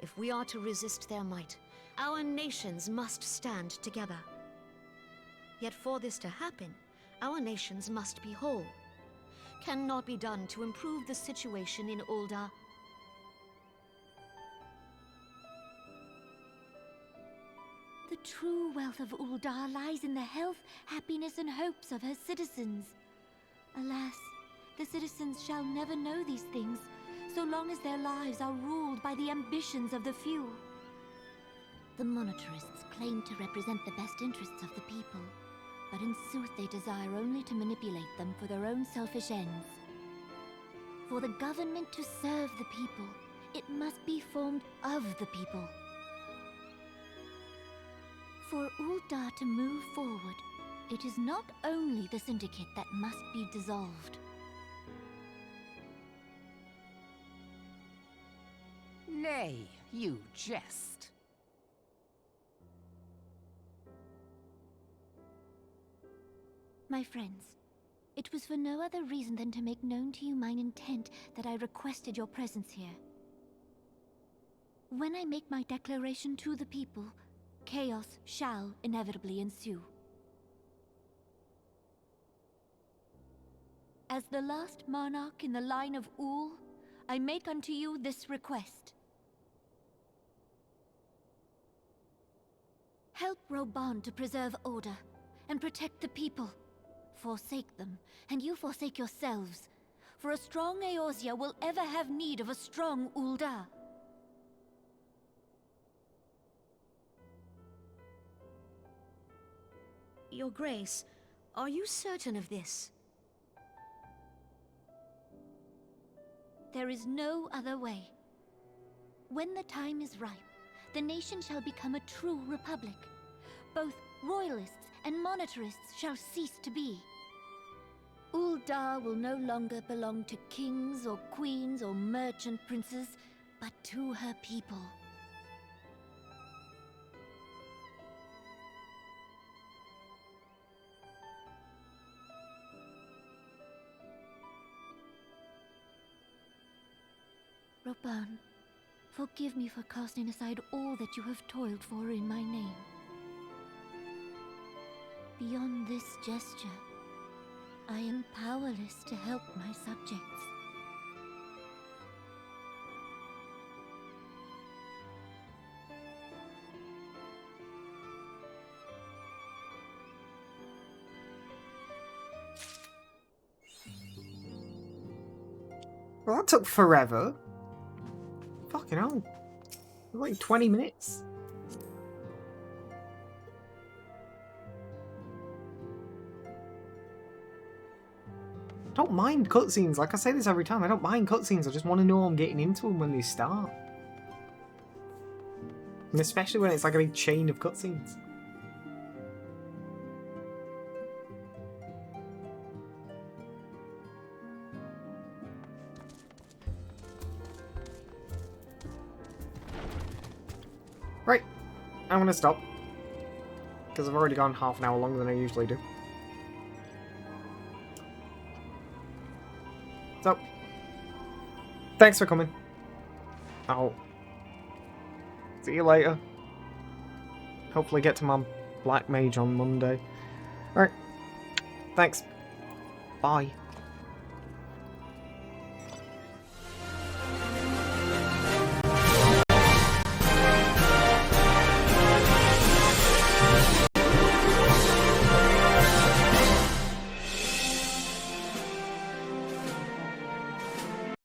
If we are to resist their might, our nations must stand together. Yet for this to happen, our nations must be whole. Cannot be done to improve the situation in Ul'dah. The true wealth of Ul'dah lies in the health, happiness, and hopes of her citizens. Alas, the citizens shall never know these things, so long as their lives are ruled by the ambitions of the few. The monetarists claim to represent the best interests of the people, but in sooth they desire only to manipulate them for their own selfish ends. For the government to serve the people, it must be formed of the people. For Ul'dah to move forward, it is not only the Syndicate that must be dissolved. Nay, you jest. My friends, it was for no other reason than to make known to you mine intent that I requested your presence here. When I make my declaration to the people, chaos shall inevitably ensue. As the last monarch in the line of Ul, I make unto you this request. Help Roban to preserve order and protect the people. Forsake them, and you forsake yourselves. For a strong Eorzea will ever have need of a strong Ul'dah. Your Grace, are you certain of this? There is no other way. When the time is ripe, the nation shall become a true republic. Both royalists and monetarists shall cease to be. Ul'dah will no longer belong to kings or queens or merchant princes, but to her people. Roban, forgive me for casting aside all that you have toiled for in my name. Beyond this gesture, I am powerless to help my subjects. Well, that took forever. Fucking hell. Like 20 minutes. I don't mind cutscenes. Like I say this every time. I don't mind cutscenes. I just want to know I'm getting into them when they start. And especially when it's like a big chain of cutscenes. Right, I'm gonna stop. Because I've already gone half an hour longer than I usually do. So, thanks for coming. I'll see you later. Hopefully get to my Black Mage on Monday. Alright, thanks. Bye.